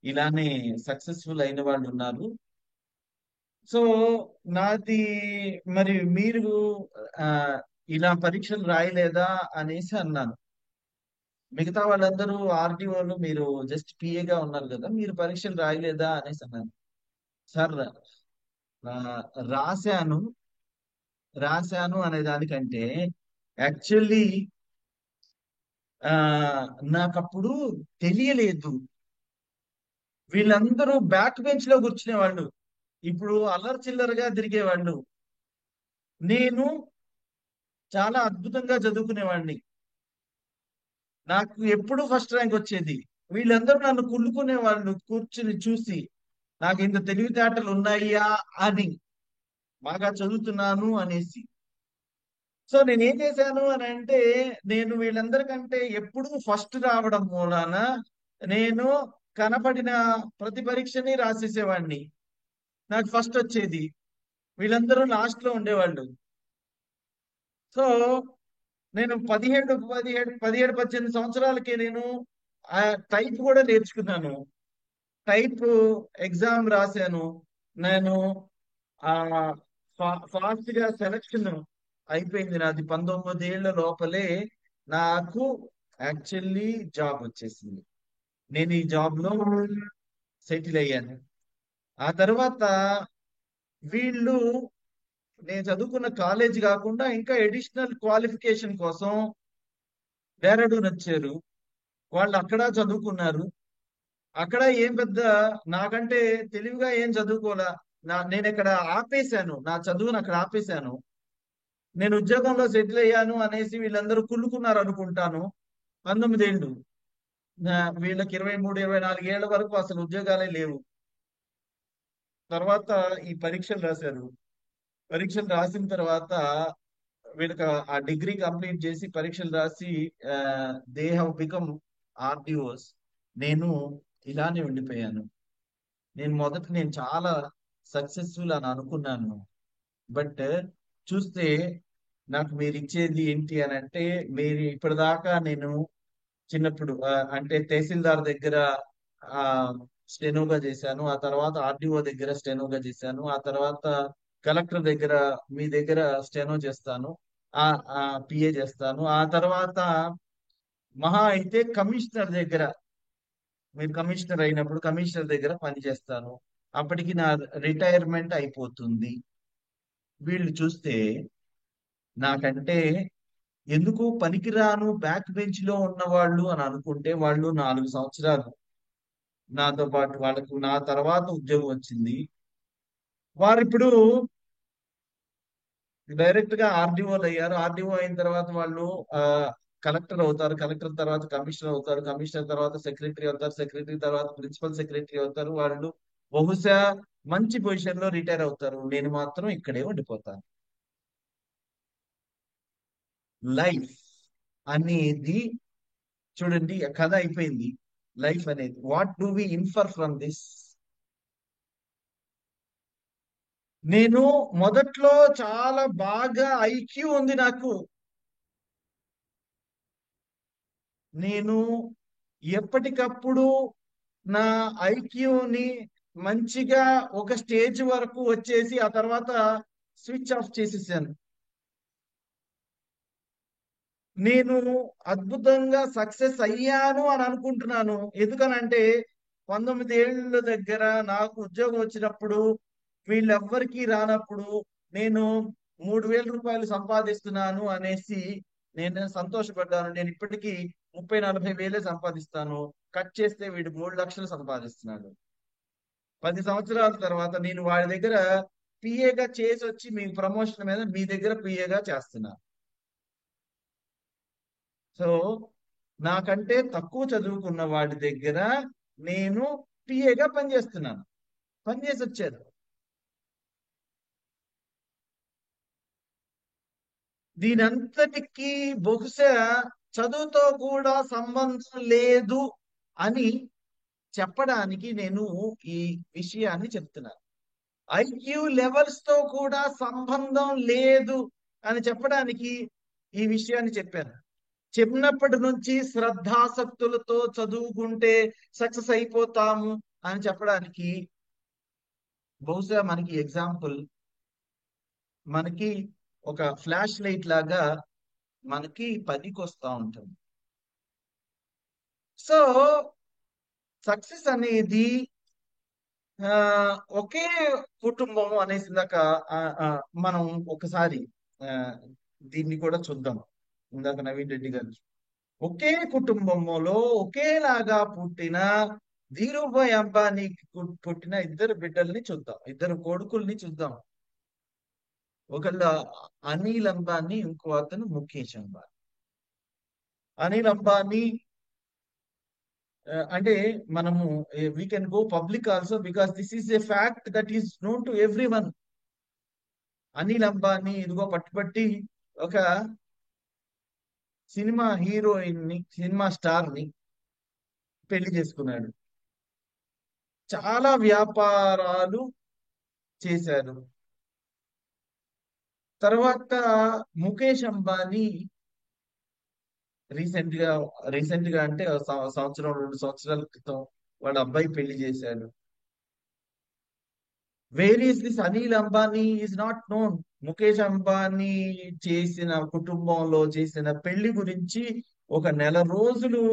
ఇలానే సక్సెస్ఫుల్ అయిన వాళ్ళు ఉన్నారు. సో నాది మరి మీరు ఇలా పరీక్షలు రాయలేదా అనేసి అన్నాను. మిగతా వాళ్ళందరూ ఆర్టీఓలు, మీరు జస్ట్ పిఏగా ఉన్నారు కదా, మీరు పరీక్షలు రాయలేదా అనేసి అన్నాను. సార్ రాశాను అనే దానికంటే యాక్చువల్లీ నాకప్పుడు తెలియలేదు. వీళ్ళందరూ బ్యాక్ బెంచ్ లో కూర్చునేవాళ్ళు, ఇప్పుడు అల్లరి చిల్లరగా తిరిగేవాళ్ళు. నేను చాలా అద్భుతంగా చదువుకునేవాడిని, నాకు ఎప్పుడు ఫస్ట్ ర్యాంక్ వచ్చేది. వీళ్ళందరూ నన్ను కుళ్ళుకునేవాళ్ళు కూర్చుని చూసి, నాకు ఇంత తెలివితేటలు ఉన్నాయా అని, బాగా చదువుతున్నాను అనేసి. సో నేనేం చేశాను అని అంటే, నేను వీళ్ళందరికంటే ఎప్పుడూ ఫస్ట్ రావడం మూలాన నేను కనపడిన ప్రతి పరీక్షని రాసేసేవాడిని, నాకు ఫస్ట్ వచ్చేది, వీళ్ళందరూ లాస్ట్ లో ఉండేవాళ్ళు. సో నేను 17-18 సంవత్సరాలకి నేను టైప్ కూడా నేర్చుకున్నాను, టైప్ ఎగ్జామ్ రాశాను. నేను ఫాస్ట్ గా సెలక్షన్ అయిపోయింది నాది. 19 ఏళ్ల లోపలే నాకు యాక్చువల్లీ జాబ్ వచ్చేసింది. నేను ఈ జాబ్ లో సెటిల్ అయ్యాను. ఆ తర్వాత వీళ్ళు నేను చదువుకున్న కాలేజ్ కాకుండా ఇంకా అడిషనల్ క్వాలిఫికేషన్ కోసం డెహ్రాడూన్ వచ్చారు. వాళ్ళు అక్కడ చదువుకున్నారు. అక్కడ ఏం పెద్ద నాకంటే తెలివిగా ఏం చదువుకోలే. నేను ఇక్కడ ఆపేశాను, నా చదువును అక్కడ ఆపేశాను. నేను ఉద్యోగంలో సెటిల్ అయ్యాను అనేసి వీళ్ళందరూ కుళ్ళుకున్నారు అనుకుంటాను. 19 ఏళ్ళు, వీళ్ళకి 23-24 ఏళ్ల వరకు అసలు ఉద్యోగాలే లేవు. తర్వాత ఈ పరీక్షలు రాశారు. పరీక్షలు రాసిన తర్వాత వీళ్ళకి ఆ డిగ్రీ కంప్లీట్ చేసి పరీక్షలు రాసి దే హ్యావ్ బికమ్ ఆర్డిఓస్. నేను ఇలానే ఉండిపోయాను. నేను చాలా సక్సెస్ఫుల్ అని అనుకున్నాను. బట్ చూస్తే నాకు మీరు ఇచ్చేది ఏంటి అని అంటే, మీరు ఇప్పటిదాకా నేను చిన్నప్పుడు అంటే తహసీల్దార్ దగ్గర స్టెనోగా చేశాను. ఆ తర్వాత ఆర్డీఓ దగ్గర స్టెనోగా చేశాను. ఆ తర్వాత కలెక్టర్ దగ్గర మీ దగ్గర స్టెనో చేస్తాను, ఆ పిఏ చేస్తాను. ఆ తర్వాత మహా అయితే కమిషనర్ దగ్గర, మీరు కమిషనర్ అయినప్పుడు కమిషనర్ దగ్గర పని చేస్తాను. అప్పటికి నా రిటైర్మెంట్ అయిపోతుంది. వీళ్ళు చూస్తే నాకంటే ఎందుకు పనికిరాను బ్యాక్ బెంచ్ లో ఉన్నవాళ్ళు అని అనుకుంటే, వాళ్ళు 4 సంవత్సరాలు నాతో పాటు, వాళ్ళకు నా తర్వాత ఉద్యోగం వచ్చింది. వారు ఇప్పుడు డైరెక్ట్ గా ఆర్డీఓలు అయ్యారు. ఆర్డీఓ అయిన తర్వాత వాళ్ళు కలెక్టర్ అవుతారు. కలెక్టర్ తర్వాత కమిషనర్ అవుతారు. కమిషనర్ తర్వాత సెక్రటరీ అవుతారు. సెక్రటరీ తర్వాత ప్రిన్సిపల్ సెక్రటరీ అవుతారు. వాళ్ళు బహుశా మంచి పొజిషన్ లో రిటైర్ అవుతారు. నేను మాత్రం ఇక్కడే ఉండిపోతాను. లైఫ్ అనేది చూడండి, కథ అయిపోయింది. లైఫ్ అనేది what do we infer from this? నేను మొదట్లో చాలా బాగా ఐక్యూ ఉంది నాకు. నేను ఎప్పటికప్పుడు నా ఐక్యూని మంచిగా ఒక స్టేజ్ వరకు వచ్చేసి ఆ తర్వాత స్విచ్ ఆఫ్ చేసేసాను. నేను అద్భుతంగా సక్సెస్ అయ్యాను అని అనుకుంటున్నాను. ఎందుకనంటే 19 ఏళ్ళ దగ్గర నాకు ఉద్యోగం వచ్చినప్పుడు వీళ్ళెవ్వరికీ రానప్పుడు నేను 3,000 రూపాయలు సంపాదిస్తున్నాను అనేసి నేను సంతోషపడ్డాను. నేను ఇప్పటికీ 30-40 వేలే సంపాదిస్తాను. కట్ చేస్తే వీడు 3 లక్షలు సంపాదిస్తున్నాడు. 10 సంవత్సరాల తర్వాత నేను వాడి దగ్గర పిఏగా చేసి వచ్చి మీ ప్రమోషన్ మీద మీ దగ్గర పిఏగా చేస్తున్నాను. సో నాకంటే తక్కువ చదువుకున్న వాడి దగ్గర నేను పిఏగా పనిచేస్తున్నాను. పనిచేసి వచ్చాను. దీనంతటికీ బహుశా చదువుతో కూడా సంబంధం లేదు అని చెప్పడానికి నేను ఈ విషయాన్ని చెప్తున్నాను. ఐక్యూ లెవెల్స్ తో కూడా సంబంధం లేదు అని చెప్పడానికి ఈ విషయాన్ని చెప్పాను. చిన్నప్పటి నుంచి శ్రద్ధాసక్తులతో చదువుకుంటే సక్సెస్ అయిపోతాము అని చెప్పడానికి బహుశా మనకి ఎగ్జాంపుల్, మనకి ఒక ఫ్లాష్ లైట్ లాగా మనకి పనికి వస్తూ ఉంటుంది. సో సక్సెస్ అనేది ఒకే కుటుంబం అనేసి ఇందాక మనం ఒకసారి దీన్ని కూడా చూద్దాం. ఇందాక నవీన్ రెడ్డి గారు, ఒకే కుటుంబంలో ఒకేలాగా పుట్టిన ధీరుభాయ్ అంబానీకి పుట్టిన 2 బిడ్డల్ని చూద్దాం, 2 కొడుకుల్ని చూద్దాం. ఒకళ్ళు అనిల్ అంబానీ, ఇంకో అతను ముఖేష్ అంబానీ. అనిల్ అంబానీ అంటే మనము we can go public also because this is a fact that is known to every one. Anil Ambani ఇదిగో పట్టుబట్టి ఒక సినిమా హీరోయిన్ ని, సినిమా స్టార్ ని పెళ్లి చేసుకున్నాడు. చాలా వ్యాపారాలు చేశారు. తర్వాత ముఖేష్ అంబానీ రీసెంట్ గా అంటే సంవత్సరం 2 సంవత్సరాల క్రితం వాడు అబ్బాయి పెళ్లి చేశాడు. Where is this Anil Ambani is not known. Mukesh Ambani చేసిన కుటుంబంలో చేసిన పెళ్లి గురించి ఒక నెల రోజులు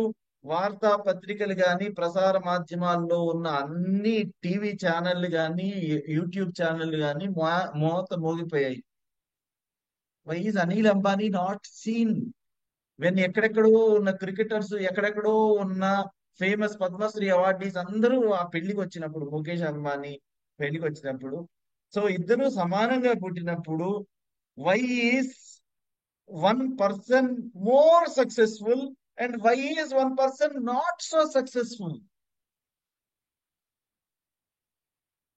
వార్తా పత్రికలు కానీ ప్రసార మాధ్యమాల్లో ఉన్న అన్ని టీవీ ఛానళ్లు కానీ యూట్యూబ్ ఛానళ్లు కానీ మోత మోగిపోయాయి. Why is Anil Ambani not seen? When ఎక్కడెక్కడో ఉన్న క్రికెటర్స్, ఎక్కడెక్కడో ఉన్న ఫేమస్ పద్మశ్రీ అవార్డీస్ అందరూ ఆ పెళ్లికి వచ్చినప్పుడు, ముఖేష్ అంబానీ పెళ్లికి వచ్చినప్పుడు, సో ఇద్దరు సమానంగా పుట్టినప్పుడు why is 1 person more successful and why is 1 person not so successful?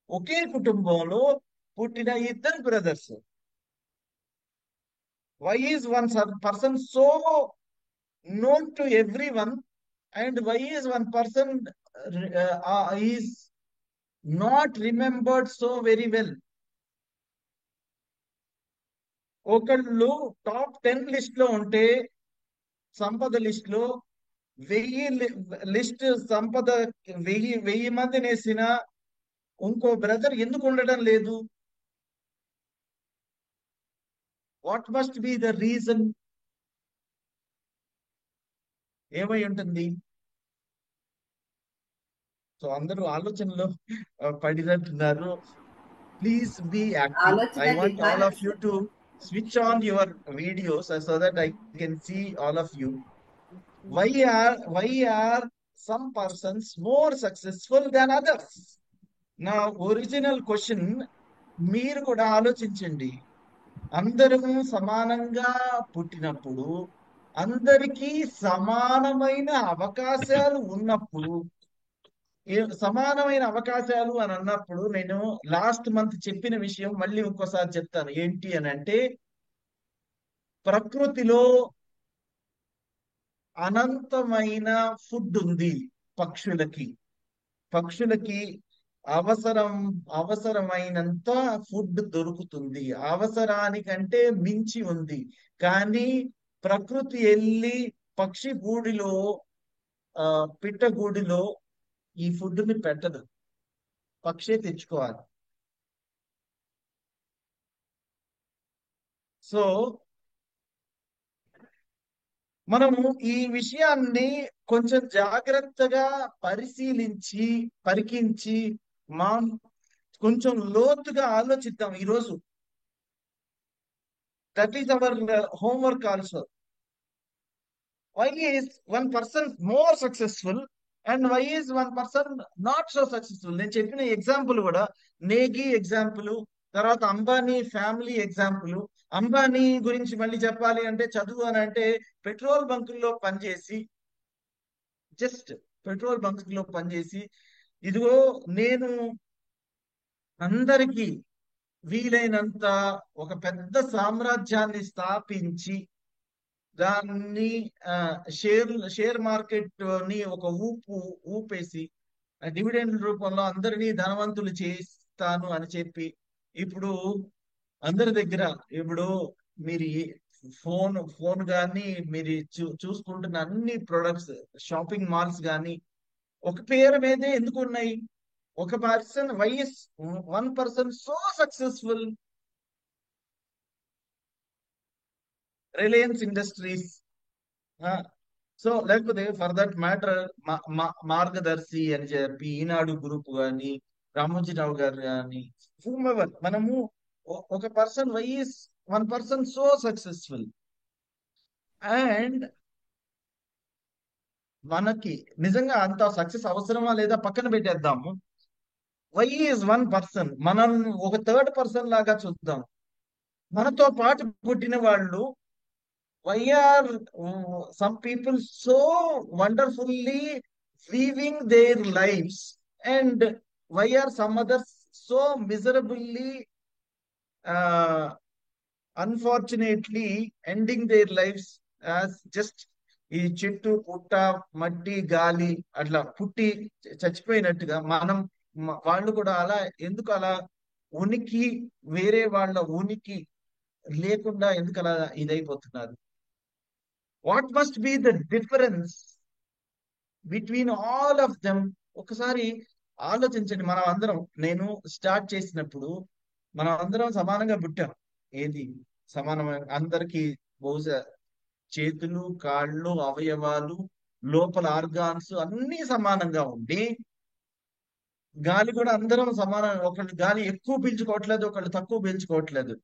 ఒకే కుటుంబంలో పుట్టిన 2 brothers, why is 1 person so known to everyone and why is 1 person is not remembered so very well? ఒకళ్ళు top 10 list లో ఉంటే, సంపద list లో వెయ్యి list సంపద, వెయ్యి మందిని వేసిన ఇంకో బ్రదర్ ఎందుకు ఉండడం లేదు? What must be the reason? ఏమై ఉంటుంది? సో అందరూ ఆలోచనలో పడినట్టున్నారు. Please be active. ఆలోచన I want all విధానం of you to switch on your videos so that I can see all of you. Why are some persons more successful than others? నా original question మీరు కూడా ఆలోచించండి. అందరము సమానంగా పుట్టినప్పుడు, అందరికీ సమానమైన అవకాశాలు ఉన్నప్పుడు, సమానమైన అవకాశాలు అని అన్నప్పుడు నేను లాస్ట్ మంత్ చెప్పిన విషయం మళ్ళీ ఇంకోసారి చెప్తాను. ఏంటి అని అంటే, ప్రకృతిలో అనంతమైన ఫుడ్ ఉంది. పక్షులకి అవసరమైనంత ఫుడ్ దొరుకుతుంది. అవసరానికంటే మించి ఉంది. కానీ ప్రకృతి వెళ్ళి పక్షి గూడిలో పిట్టగూడిలో ఈ ఫుడ్ ని పెట్టదు, పక్షే తెచ్చుకోవాలి. సో మనము ఈ విషయాన్ని కొంచెం జాగ్రత్తగా పరిశీలించి పరికించి కొంచెం లోతుగా ఆలోచిద్దాం ఈరోజు. That is our homework also. Why is one person more successful and why is one person not so successful? నేను చెప్పిన ఎగ్జాంపుల్ కూడా నేగి ఎగ్జాంపుల్, తర్వాత అంబానీ ఫ్యామిలీ ఎగ్జాంపుల్. అంబానీ గురించి మళ్ళీ చెప్పాలి అంటే, చదువు అని అంటే పెట్రోల్ బంకుల్లో పనిచేసి, జస్ట్ పెట్రోల్ బంకుల్లో పనిచేసి, ఇదిగో నేను అందరికీ వీలైనంత ఒక పెద్ద సామ్రాజ్యాన్ని స్థాపించి దాన్ని షేర్ మార్కెట్ ని ఒక ఊపేసి డివిడెండ్ రూపంలో అందరినీ ధనవంతులు చేస్తాను అని చెప్పి, ఇప్పుడు అందరి దగ్గర ఇప్పుడు మీరు ఫోన్ కానీ మీరు చూసుకుంటున్న అన్ని ప్రొడక్ట్స్, షాపింగ్ మాల్స్ కానీ ఒక పేరు మీదే ఎందుకు ఉన్నాయి? ఒక person one person so successful, Reliance industries. So లేకపోతే ఫర్ దట్ మ్యాటర్ మార్గదర్శి అని చెప్పి ఈనాడు గ్రూప్ కానీ, రామోజీరావు గారు కానీ, మనము ఒక person one person so successful. And మనకి నిజంగా అంత సక్సెస్ అవసరమా లేదా పక్కన పెట్టేద్దాము. Why is one person? మనం ఒక థర్డ్ పర్సన్ లాగా చూద్దాం. మనతో పాటు పుట్టిన వాళ్ళు, why are some people so wonderfully weaving their lives and why are some others so miserably unfortunately ending their lives as just ఈ చెట్టు పుట్ట మట్టి గాలి అట్లా పుట్టి చచ్చిపోయినట్టుగా వాళ్ళు కూడా అలా ఎందుకు అలా ఉనికి, వేరే వాళ్ళ ఉనికి లేకుండా ఎందుకు అలా ఇదైపోతున్నారు? What must be the difference between all of them? ఒకసారి ఆలోచించండి. మనం అందరం, నేను స్టార్ట్ చేసినప్పుడు మనం అందరం సమానంగా పుట్టాం. ఏది సమానమైన? అందరికి బహుశా చేతులు, కాళ్ళు, అవయవాలు, లోపల ఆర్గాన్స్ అన్ని సమానంగా ఉండి, గాలి కూడా అందరం సమానం. ఒకళ్ళు గాలి ఎక్కువ పీల్చుకోవట్లేదు, ఒకళ్ళు తక్కువ పీల్చుకోవట్లేదు.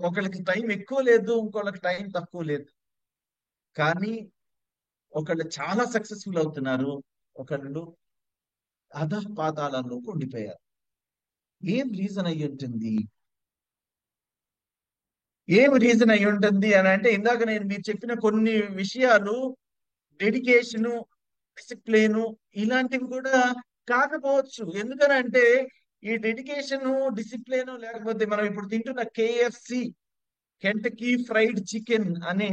ఒకళ్ళకి టైం ఎక్కువ లేదు, ఇంకొకళ్ళకి టైం తక్కువ లేదు. కానీ ఒకళ్ళు చాలా సక్సెస్ఫుల్ అవుతున్నారు, ఒకళ్ళు అధపాతాళంలోకి ఉండిపోయారు. ఏం రీజన్ అయ్యి ఉంటుంది? ఏం రీజన్ అయి ఉంటుంది అని అంటే, ఇందాక నేను మీరు చెప్పిన కొన్ని విషయాలు, డెడికేషను, డిసిప్లిన్ ఇలాంటివి కూడా కాకపోవచ్చు. ఎందుకనంటే ఈ డెడికేషను, డిసిప్లిన్ లేకపోతే మనం ఇప్పుడు తింటున్న KFC, కెంటకీ ఫ్రైడ్ చికెన్ అనే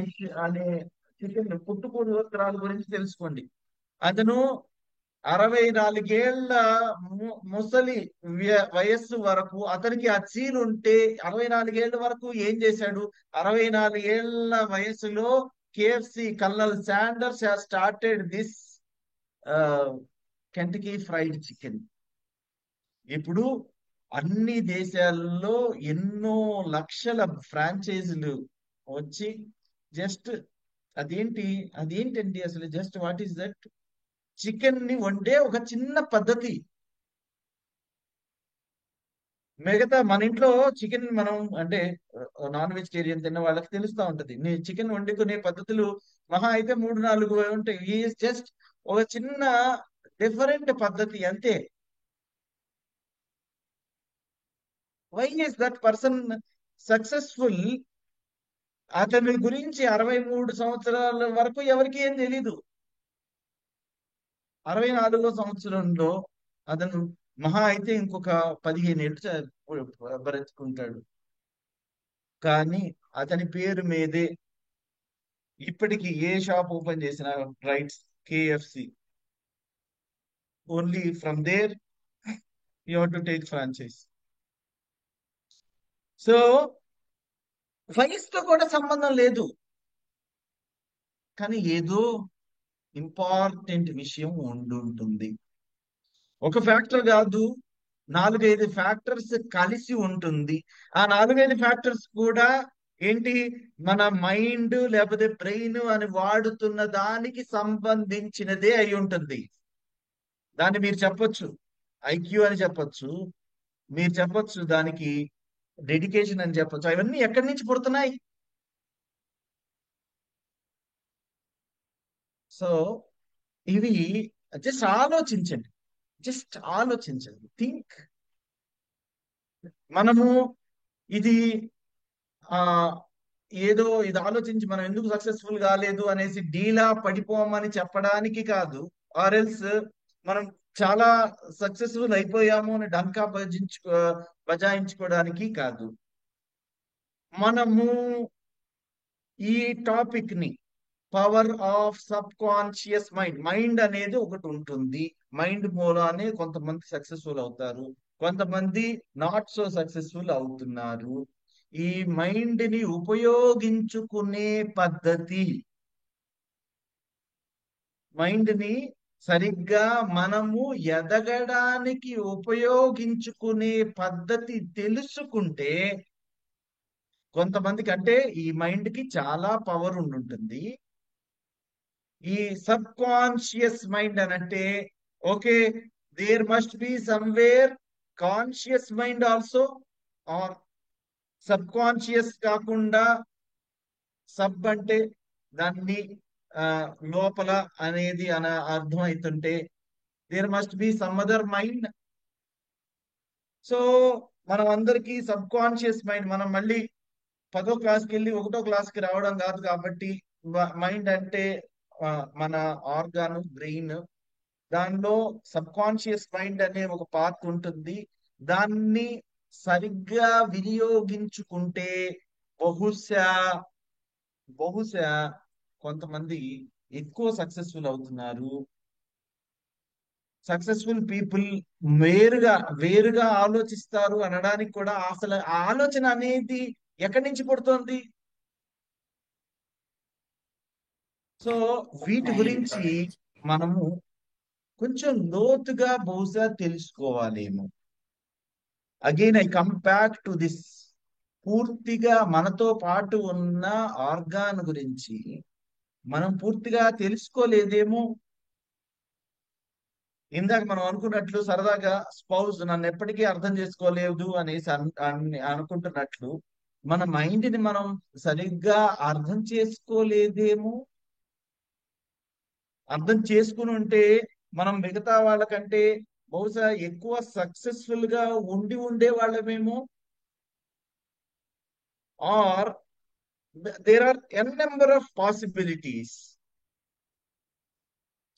చికెన్ పుట్టుపూర్వోత్తరాల గురించి తెలుసుకోండి. అతను 64 ఏళ్ల ముసలి వయస్సు వరకు అతనికి ఆ చీలు ఉంటే 64 ఏళ్ల వరకు ఏం చేశాడు? 64 ఏళ్ల వయసులో KFC, Colonel Sanders has started this Kentucky Fried Chicken. ఇప్పుడు అన్ని దేశాల్లో ఎన్నో లక్షల ఫ్రాంచైజీలు వచ్చి జస్ట్ అదేంటండి అసలు just what is that? Chicken ని వండే ఒక చిన్న పద్ధతి. మిగతా మన ఇంట్లో చికెన్ మనం అంటే నాన్ వెజిటేరియన్ తిన్న వాళ్ళకి తెలుస్తూ ఉంటది. చికెన్ వండుకునే పద్ధతులు మహా అయితే 3-4 ఉంటాయి. జస్ట్ ఒక చిన్న డిఫరెంట్ పద్ధతి అంతే. Why is that person successful? అతని గురించి 63 సంవత్సరాల వరకు ఎవరికి ఏం తెలీదు. 64వ సంవత్సరంలో అతను మహా అయితే ఇంకొక 15 ఏళ్ళు బ్రతుకుంటాడు. కానీ అతని పేరు మీదే ఇప్పటికి ఏ షాప్ ఓపెన్ చేసినా rights KFC. Only from there you have to take franchise. So వయసుతో కూడా సంబంధం లేదు, కానీ ఏదో ఇంపార్టెంట్ విషయం ఉండుంటుంది. ఒక ఫ్యాక్టర్ కాదు, 4-5 ఫ్యాక్టర్స్ కలిసి ఉంటుంది. ఆ 4-5 ఫ్యాక్టర్స్ కూడా ఏంటి? మన మైండ్ లేకపోతే బ్రెయిన్ అని వాడుతున్న దానికి సంబంధించినదే అయి ఉంటుంది. దాన్ని మీరు చెప్పొచ్చు IQ అని చెప్పొచ్చు, మీరు చెప్పొచ్చు దానికి డెడికేషన్ అని చెప్పొచ్చు. అవన్నీ ఎక్కడి నుంచి పుడుతున్నాయి? సో ఇవి జస్ట్ ఆలోచించండి, థింక్. మనము ఇది ఏదో ఇది ఆలోచించి మనం ఎందుకు సక్సెస్ఫుల్ కాలేదు అనేసి డీలా పడిపోమని చెప్పడానికి కాదు, ఆర్ఎల్స్ మనం చాలా సక్సెస్ఫుల్ అయిపోయాము అని డంకా బజాయించుకోవడానికి కాదు. మనము ఈ టాపిక్ ని power of sub conscious mind అనేది ఒకటి ఉంటుంది. మైండ్ మూలానే కొంతమంది సక్సెస్ఫుల్ అవుతారు, కొంతమంది నాట్ సో సక్సెస్ఫుల్ అవుతున్నారు. ఈ మైండ్ ని ఉపయోగించుకునే పద్ధతి, మైండ్ ని సరిగ్గా మనము ఎదగడానికి ఉపయోగించుకునే పద్ధతి తెలుసుకుంటే కొంతమందికి అంటే ఈ మైండ్ కి చాలా పవర్ ఉంటుంది. ఈ సబ్ కాన్షియస్ మైండ్ అనంటే okay, there must be somewhere conscious mind also, or subconscious కాకుండా సబ్ అంటే దాన్ని లోపల అనేది అర్థం అవుతుంటే there must be some other mind. So మనం అందరికీ సబ్ కాన్షియస్ మైండ్, మనం మళ్ళీ 10వ క్లాస్కి వెళ్ళి 1వ క్లాస్కి రావడం కాదు. కాబట్టి మైండ్ అంటే మన ఆర్గాన్ బ్రెయిన్, దానిలో సబ్ కాన్షియస్ మైండ్ అనే ఒక పార్ట్ ఉంటుంది. దాన్ని సరిగ్గా వినియోగించుకుంటే బహుశా కొంతమంది ఎక్కువ సక్సెస్ఫుల్ అవుతున్నారు. సక్సెస్ఫుల్ పీపుల్ వేరుగా ఆలోచిస్తారు అనడానికి కూడా అసలు ఆ ఆలోచన అనేది ఎక్కడి నుంచి పుడుతోంది? సో వీటి గురించి మనము కొంచెం లోతుగా బహుశా తెలుసుకోవాలేమో. Again I come back to this, పూర్తిగా మనతో పాటు ఉన్న ఆర్గాన్ గురించి మనం పూర్తిగా తెలుసుకోలేదేమో. ఇందాక మనం అనుకున్నట్లు సరదాగా స్పౌజ్ నన్ను ఎప్పటికీ అర్థం చేసుకోలేదు అనేసి అనుకుంటున్నట్లు మన మైండ్ ని మనం సరిగ్గా అర్థం చేసుకోలేదేమో. అర్థం చేసుకుని ఉంటే మనం మిగతా వాళ్ళకంటే బహుశా ఎక్కువ సక్సెస్ఫుల్ గా ఉండే వాళ్ళమేమో. Are there are n number of possibilities.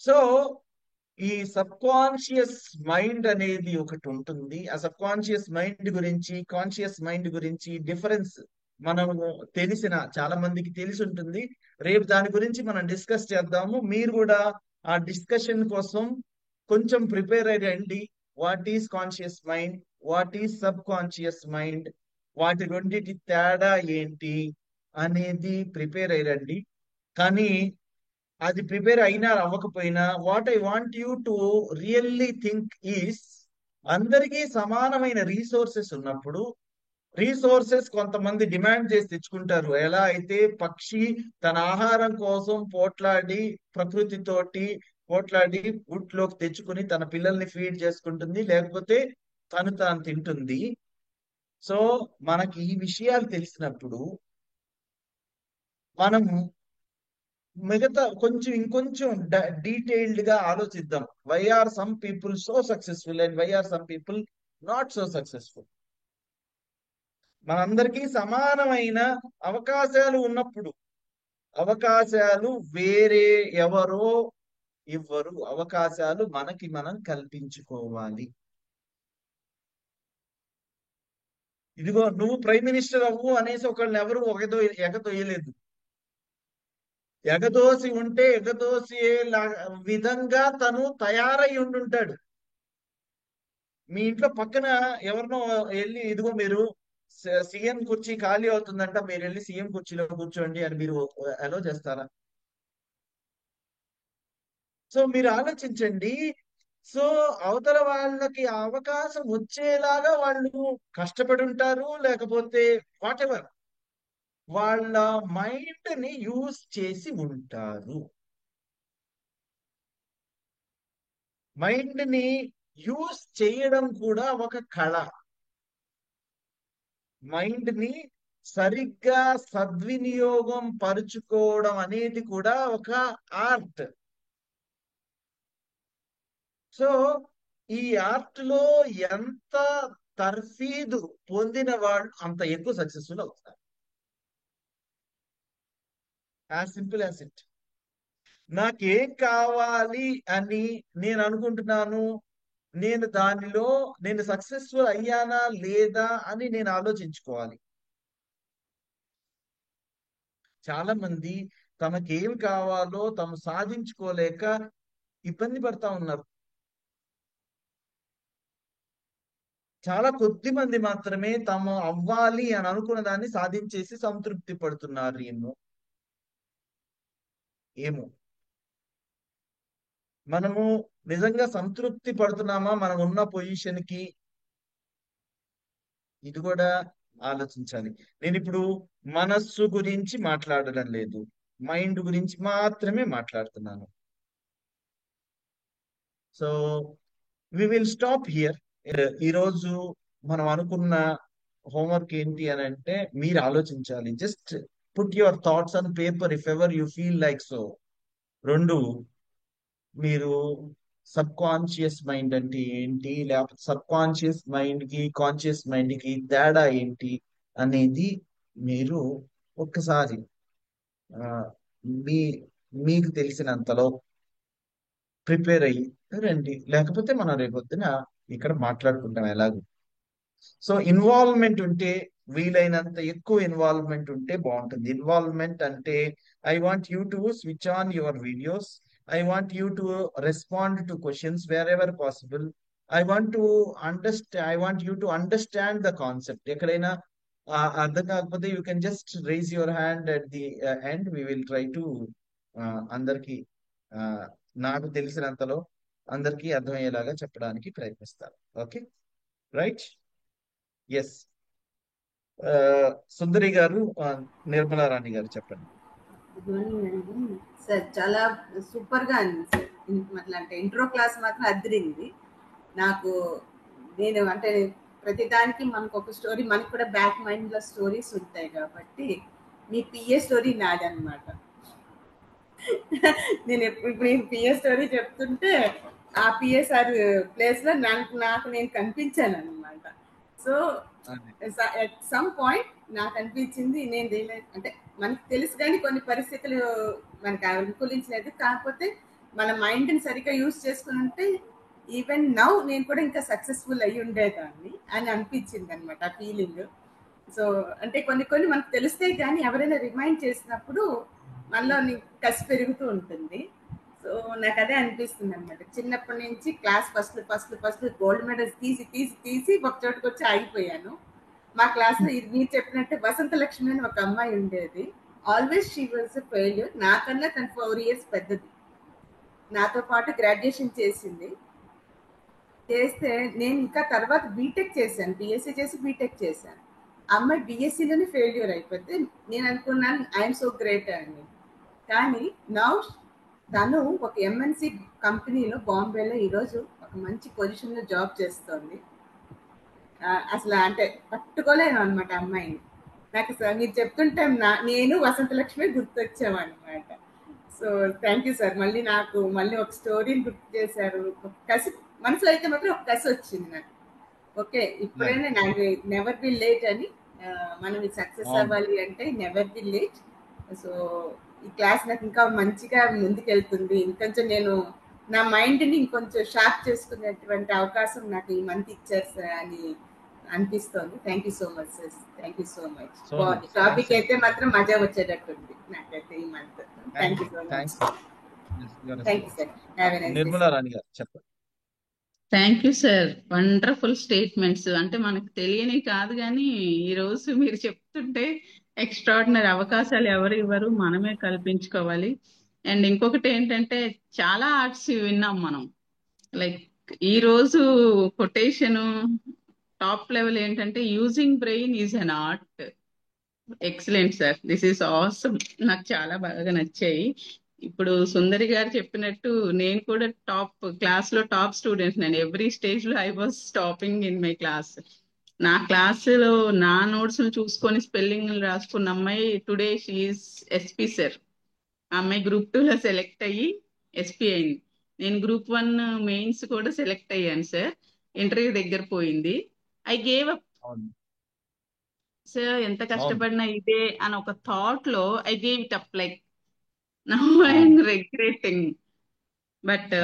So ఈ సబ్ కాన్షియస్ మైండ్ అనేది ఒకటి ఉంటుంది. ఆ సబ్ కాన్షియస్ మైండ్ గురించి కాన్షియస్ మైండ్ గురించి డిఫరెన్స్ మనము చాలా మందికి తెలిసి ఉంటుంది. రేపు దాని గురించి మనం డిస్కస్ చేద్దాము. మీరు కూడా ఆ డిస్కషన్ కోసం కొంచెం ప్రిపేర్ అయ్యండి. What is conscious mind, what is sub conscious mind, వాటి రెండింటి తేడా ఏంటి అనేది ప్రిపేర్ అయ్యండి. కానీ అది ప్రిపేర్ అయినా అవ్వకపోయినా what I want you to really think is, అందరికీ సమానమైన రీసోర్సెస్ ఉన్నప్పుడు, రీసోర్సెస్ కొంతమంది డిమాండ్ చేసి తెచ్చుకుంటారు. ఎలా అయితే పక్షి తన ఆహారం కోసం పోట్లాడి ప్రకృతితోటి పోట్లాడి గూట్లోకి తెచ్చుకుని తన పిల్లల్ని ఫీడ్ చేసుకుంటుంది, లేకపోతే తాను తింటుంది. సో మనకి ఈ విషయాలు తెలిసినప్పుడు మనము మిగతా ఇంకొంచెం డీటెయిల్డ్ గా ఆలోచిద్దాం. Why are some people so successful and why are some people not so successful. మనందరికీ సమానమైన అవకాశాలు ఉన్నప్పుడు, అవకాశాలు వేరే ఎవరో ఇవ్వరు, అవకాశాలు మనకి మనం కల్పించుకోవాలి. ఇదిగో నువ్వు ప్రైమ్ మినిస్టర్ అవ్వు అనేసి ఒకళ్ళని ఎవరు ఎగదొయ్యలేదు. ఎగదోసి ఉంటే ఎగదోసే విధంగా తను తయారై ఉండుంటాడు. మీ ఇంట్లో పక్కన ఎవరినో వెళ్ళి ఇదిగో మీరు సీఎం కుర్చీ ఖాళీ అవుతుందంట, మీరు వెళ్ళి సీఎం కుర్చీలో కూర్చోండి అని మీరు అలో చేస్తారా? సో మీరు ఆలోచించండి. సో అవతల వాళ్ళకి అవకాశం వచ్చేలాగా వాళ్ళు కష్టపడి ఉంటారు, లేకపోతే వాట్ ఎవర్ వాళ్ళ మైండ్ ని యూజ్ చేసి ఉంటారు. మైండ్ ని యూజ్ చేయడం కూడా ఒక కళ. మైండ్ ని సరిగ్గా సద్వినియోగం పరుచుకోవడం అనేది కూడా ఒక ఆర్ట్. సో ఈ ఆర్ట్ లో ఎంత తర్ఫీదు పొందిన వాళ్ళు అంత ఎక్కువ సక్సెస్ఫుల్ అవుతారు. As simple as it. నాకేం కావాలి అని నేను అనుకుంటున్నాను, నేను దానిలో నేను సక్సెస్ఫుల్ అయ్యానా లేదా అని నేను ఆలోచించుకోవాలి. చాలా మంది తమకేం కావాలో తాము సాధించుకోలేక ఇబ్బంది పడతా ఉన్నారు. చాలా కొద్ది మంది మాత్రమే తాము అవ్వాలి అని అనుకున్న దాన్ని సాధించేసి సంతృప్తి పడుతున్నారు. ఏమో మనము నిజంగా సంతృప్తి పడుతున్నామా మనం ఉన్న పొజిషన్ కి? ఇది కూడా ఆలోచించాలి. నేను ఇప్పుడు మనస్సు గురించి మాట్లాడడం లేదు, మైండ్ గురించి మాత్రమే మాట్లాడుతున్నాను. So we will stop here. ఈరోజు మనం అనుకున్న హోంవర్క్ ఏంటి అని అంటే, మీరు ఆలోచించాలి. Just put your thoughts on paper if ever you feel like so. రెండు, మీరు సబ్ కాన్షియస్ మైండ్ అంటే ఏంటి, లేకపోతే సబ్ కాన్షియస్ మైండ్ కి కాన్షియస్ మైండ్ కి తేడా ఏంటి అనేది మీరు ఒక్కసారి మీకు తెలిసినంతలో ప్రిపేర్ అయ్యి రండి. లేకపోతే మనం రేపొద్దున ఇక్కడ మాట్లాడుకుంటాం ఎలాగో. సో ఇన్వాల్వ్మెంట్ ఉంటే, వీలైనంత ఎక్కువ ఇన్వాల్వ్మెంట్ ఉంటే బాగుంటుంది. ఇన్వాల్వ్మెంట్ అంటే I want you to switch on your videos, I want you to respond to questions wear ever possible, I want you to understand the concept. ఎక్కడైనా అర్థం కాకపోతే you can just rise your hand at the end. We will try to అందరికి నాకు తెలిసినంతలో అందరికీ అర్థమయ్యేలాగా చెప్పడానికి ప్రయత్నిస్తాను. Okay, right? Yes, సుందరి గారు, నిర్మలా రాణి గారు చెప్పండి. గుడ్ మార్నింగ్ అండి సార్. చాలా సూపర్ గా ఉంది సార్. అంటే ఇంట్రో క్లాస్ మాత్రం అదిరింది నాకు. నేను అంటే ప్రతి దానికి మనకు ఒక స్టోరీ, మనకు కూడా బ్యాక్ మైండ్ లో స్టోరీస్ ఉంటాయి కాబట్టి మీ పిఏ స్టోరీ నాదనమాట. నేను ఇప్పుడు నేను పిఏ స్టోరీ చెప్తుంటే ఆ పిఎస్ఆర్ ప్లేస్ లో నాకు నేను కనిపించాను అనమాట. సో ఎట్ సమ్ పాయింట్ నాకు అనిపించింది, నేను అంటే మనకు తెలుసు కానీ కొన్ని పరిస్థితులు మనకు అనుకూలించలేదు. కాకపోతే మన మైండ్ని సరిగ్గా యూజ్ చేసుకుని ఉంటే ఈవెన్ నౌ నేను కూడా ఇంకా సక్సెస్ఫుల్ అయ్యి ఉండేదాన్ని అని అనిపించింది అనమాట ఆ ఫీలింగ్. సో అంటే కొన్ని మనకు తెలుస్తాయి కానీ ఎవరైనా రిమైండ్ చేసినప్పుడు మనలో కసి పెరుగుతూ ఉంటుంది. సో నాకు అదే అనిపిస్తుంది అనమాట. చిన్నప్పటి నుంచి క్లాస్ ఫస్ట్ గోల్డ్ మెడల్స్ తీసి ఒక చోటుకు వచ్చి ఆగిపోయాను. మా క్లాస్లో మీరు చెప్పినట్టే వసంత లక్ష్మి అని ఒక అమ్మాయి ఉండేది. Always she was a failure. నాకన్నా తను 4 years పెద్దది. నాతో పాటు గ్రాడ్యుయేషన్ చేసింది. చేస్తే నేను ఇంకా తర్వాత బీటెక్ చేశాను, బిఎస్సీ చేసి బీటెక్ చేశాను. అమ్మాయి బిఎస్సీలోనే ఫెయిల్యూర్ అయిపోతే నేను అనుకున్నాను ఐఎమ్ సో గ్రేట్ అని. కానీ నౌ తను ఒక ఎంఎన్సి కంపెనీలో బాంబేలో ఈరోజు ఒక మంచి పొజిషన్లో జాబ్ చేస్తోంది. అసలు అంటే పట్టుకోలేను అనమాట అమ్మాయిని. నాకు సార్ మీరు చెప్తుంటే నేను వసంతలక్ష్మి గుర్తొచ్చామన్నమాట. So thank you sir. మళ్ళీ ఒక స్టోరీని గుర్తు చేశారు. ఒక కసి మనసులో అయితే మాత్రం ఒక కసి వచ్చింది నాకు. ఓకే, ఇప్పుడైనా నాకు నెవర్ బి లేట్ అని, మనం సక్సెస్ అవ్వాలి అంటే నెవర్ బి లేట్. సో ఈ క్లాస్ నాకు ఇంకా మంచిగా ముందుకెళ్తుంది. ఇంకొంచెం నేను నా మైండ్ని ఇంకొంచెం షార్ప్ చేసుకునేటువంటి అవకాశం నాకు ఈ మంత్ ఇచ్చారు సార్ అని అనిపిస్తోంది. Thank you so much sir. Thank you so much. Topic అయితే మాత్రం మజా వచ్చేటట్టుంది నాకైతే ఈ month. Thank you so much. Thank you sir. Have a nice day. Nirmala Rani garu చెప్పండి. Thank you sir. Wonderful statements. అంటే మనకు తెలియని కాదు కానీ ఈ రోజు మీరు చెప్తుంటే ఎక్స్ట్రాడినరీ. అవకాశాలు ఎవరు ఇవ్వరు, మనమే కల్పించుకోవాలి. అండ్ ఇంకొకటి ఏంటంటే చాలా ఆర్ట్స్ విన్నాం మనం. లైక్ ఈ రోజు కొటేషన్ టాప్ లెవెల్ ఏంటంటే using brain is an art. Excellent sir, this is awesome. నాకు చాలా బాగా నచ్చాయి. ఇప్పుడు సుందరి గారు చెప్పినట్టు నేను కూడా క్లాస్ లో టాప్ స్టూడెంట్స్. నేను ఎవ్రీ స్టేజ్ లో I was topping in my class. నా క్లాసులో నా నోట్స్ చూసుకొని స్పెల్లింగ్ రాసుకున్న అమ్మాయి టుడే షీఈస్ ఎస్పీ సార్. ఆ అమ్మాయి గ్రూప్ 2 లో సెలెక్ట్ అయ్యి ఎస్పీ అయింది. నేను గ్రూప్ 1 మెయిన్స్ కూడా సెలెక్ట్ అయ్యాను సార్. ఇంటర్వ్యూ దగ్గర పోయింది. I gave up sir. ఎంత కష్టపడినా ఇదే అని ఒక థాట్ లో I gave it up. Like now I'm regretting. But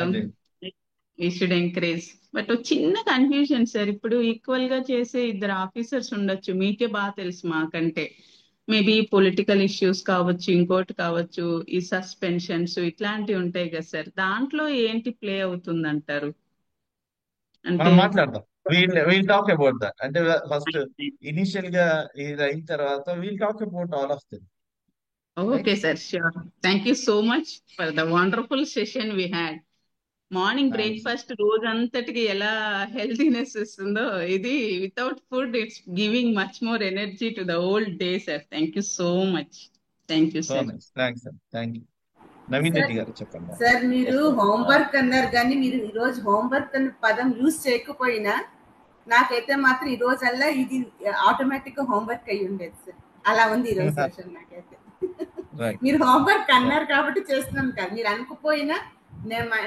we should encourage. But చిన్న కన్ఫ్యూజన్ సార్. ఇప్పుడు ఈక్వల్ గా చేసే 2 ఆఫీసర్స్ ఉండొచ్చు, మీకే బాగా తెలుసు మాకంటే. మేబీ పొలిటికల్ ఇష్యూస్ కావచ్చు, ఇంకోటి కావచ్చు, ఈ సస్పెన్షన్స్ ఇట్లాంటివి ఉంటాయి కదా సార్. దాంట్లో ఏంటి ప్లే అవుతుంది అంటారు? అంటే మనం మాట్లాడదాం. We'll talk about that. అంటే ఫస్ట్ ఇనిషియల్ గా ఇది అయిన తర్వాత we'll talk about all of them. Okay sir, sure. Thank you so much for the wonderful session we had. Morning breakfast రోజంతటికి ఎలా హెల్తీనెస్ ఇస్తుందో, ఇది without food it's giving much more energy to the whole day sir. Thank you so much. Thank you sir. Thanks sir. Thank you. Naveen Reddy గారు చెప్పండి. Sir మీరు homework అన్నారు కానీ మీరు ఈ రోజు హోంవర్క్ అనే పదం యూజ్ చేయకపోయినా నాకైతే మాత్రం ఈ రోజల్లా ఇది ఆటోమేటిక్ గా హోంవర్క్ అయ్యి ఉండేది సార్. అలా ఉంది ఈ రోజు సెషన్ నాకైతే. మీరు హోంవర్క్ అన్నారు కాబట్టి చేస్తున్నాం కాదు, మీరు అనుకుపోయినా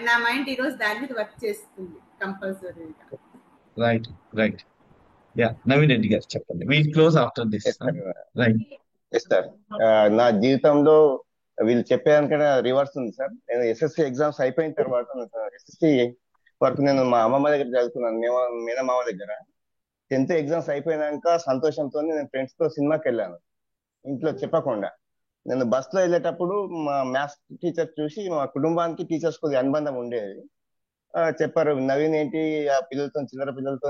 నా మైండ్ ఈ రోజు దాని మీద వర్క్ చేస్తుంది కంపల్సరీగా. రైట్. యా, నవీన్ రెడ్డి గారు చెప్పండి. We'll close after this. Right. Sir, నా జీవితంలో వీళ్ళు చెప్పేదానికన్నా రివర్స్ ఉంది సార్. నేను ఎస్ఎస్సి ఎగ్జామ్స్ అయిపోయిన తర్వాత ఎస్ఎస్సి వరకు నేను మా అమ్మమ్మ దగ్గర చదువుకున్నాను, మేనమామ దగ్గర. 10th ఎగ్జామ్స్ అయిపోయినాక సంతోషంతో నేను ఫ్రెండ్స్ తో సినిమాకి వెళ్ళాను, ఇంట్లో చెప్పకుండా. నేను బస్ లో వెళ్ళేటప్పుడు మా మ్యాథ్స్ టీచర్ చూసి మా కుటుంబానికి టీచర్స్ కొద్దిగా అనుబంధం ఉండేది. చెప్పారు, నవీన్ ఏంటి ఆ పిల్లలతో, చిల్లర పిల్లలతో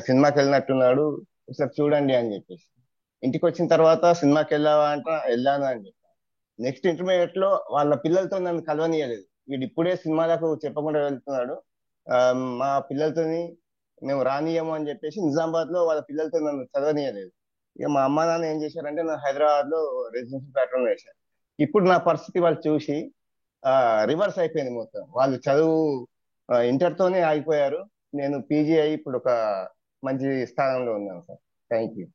సినిమాకి వెళ్ళినట్టున్నాడు, ఒకసారి చూడండి అని చెప్పేసి. ఇంటికి వచ్చిన తర్వాత సినిమాకి వెళ్ళావా అంట, వెళ్ళాను అని చెప్పాను. నెక్స్ట్ ఇంటర్మీడియట్ లో వాళ్ళ పిల్లలతో నన్ను కలవనీయలేదు. వీడు ఇప్పుడే సినిమాలకు చెప్పకుండా వెళ్తున్నాడు, మా పిల్లలతోని మేము రానియము అని చెప్పేసి నిజామాబాద్ లో వాళ్ళ పిల్లలతో నన్ను చదవనీయలేదు. ఇక మా అమ్మ నాన్న ఏం చేశారంటే నన్ను హైదరాబాద్ లో రెసిడెన్షియల్ ప్యాటర్న్ వేశారు. ఇప్పుడు నా పరిస్థితి వాళ్ళు చూసి రివర్స్ అయిపోయింది మొత్తం. వాళ్ళు చదువు ఇంటర్ తోనే ఆగిపోయారు. నేను పీజీ అయ్యి ఇప్పుడు ఒక మంచి స్థానంలో ఉన్నాను sir. Thank you.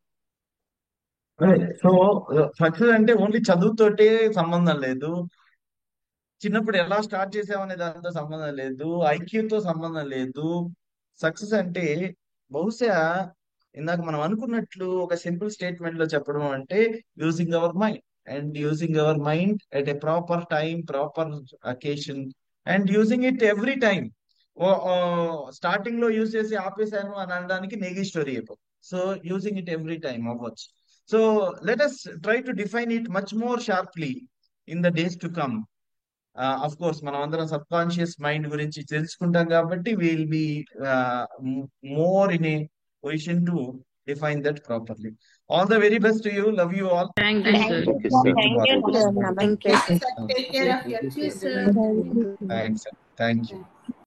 So success అంటే ఓన్లీ చదువుతోటే సంబంధం లేదు, చిన్నప్పుడు ఎలా స్టార్ట్ చేసామనే దాంతో సంబంధం లేదు, ఐక్యూతో సంబంధం లేదు. సక్సెస్ అంటే బహుశా ఇందాక మనం అనుకున్నట్లు ఒక సింపుల్ స్టేట్మెంట్ లో చెప్పడం అంటే using our mind, and using our mind at a proper time, proper occasion, and using it every time. Starting లో యూజ్ చేసి ఆపేసాను అని అనడానికి నెగిటివ్ స్టోరీ అయిపోతుంది. So using it every time అవ్వచ్చు. So let us try to define it much more sharply in the days to come. Of course, మనం అందరం sub conscious mind గురించి తెలుసుకుంటాం కాబట్టి will be more in a position to define that properly. All the very best to you. Love you all. Thank you, sir. Thank you, sir. Thank you, Thank you, sir. Namaste. Sir, take care of your children. Thanks, sir. Thank you.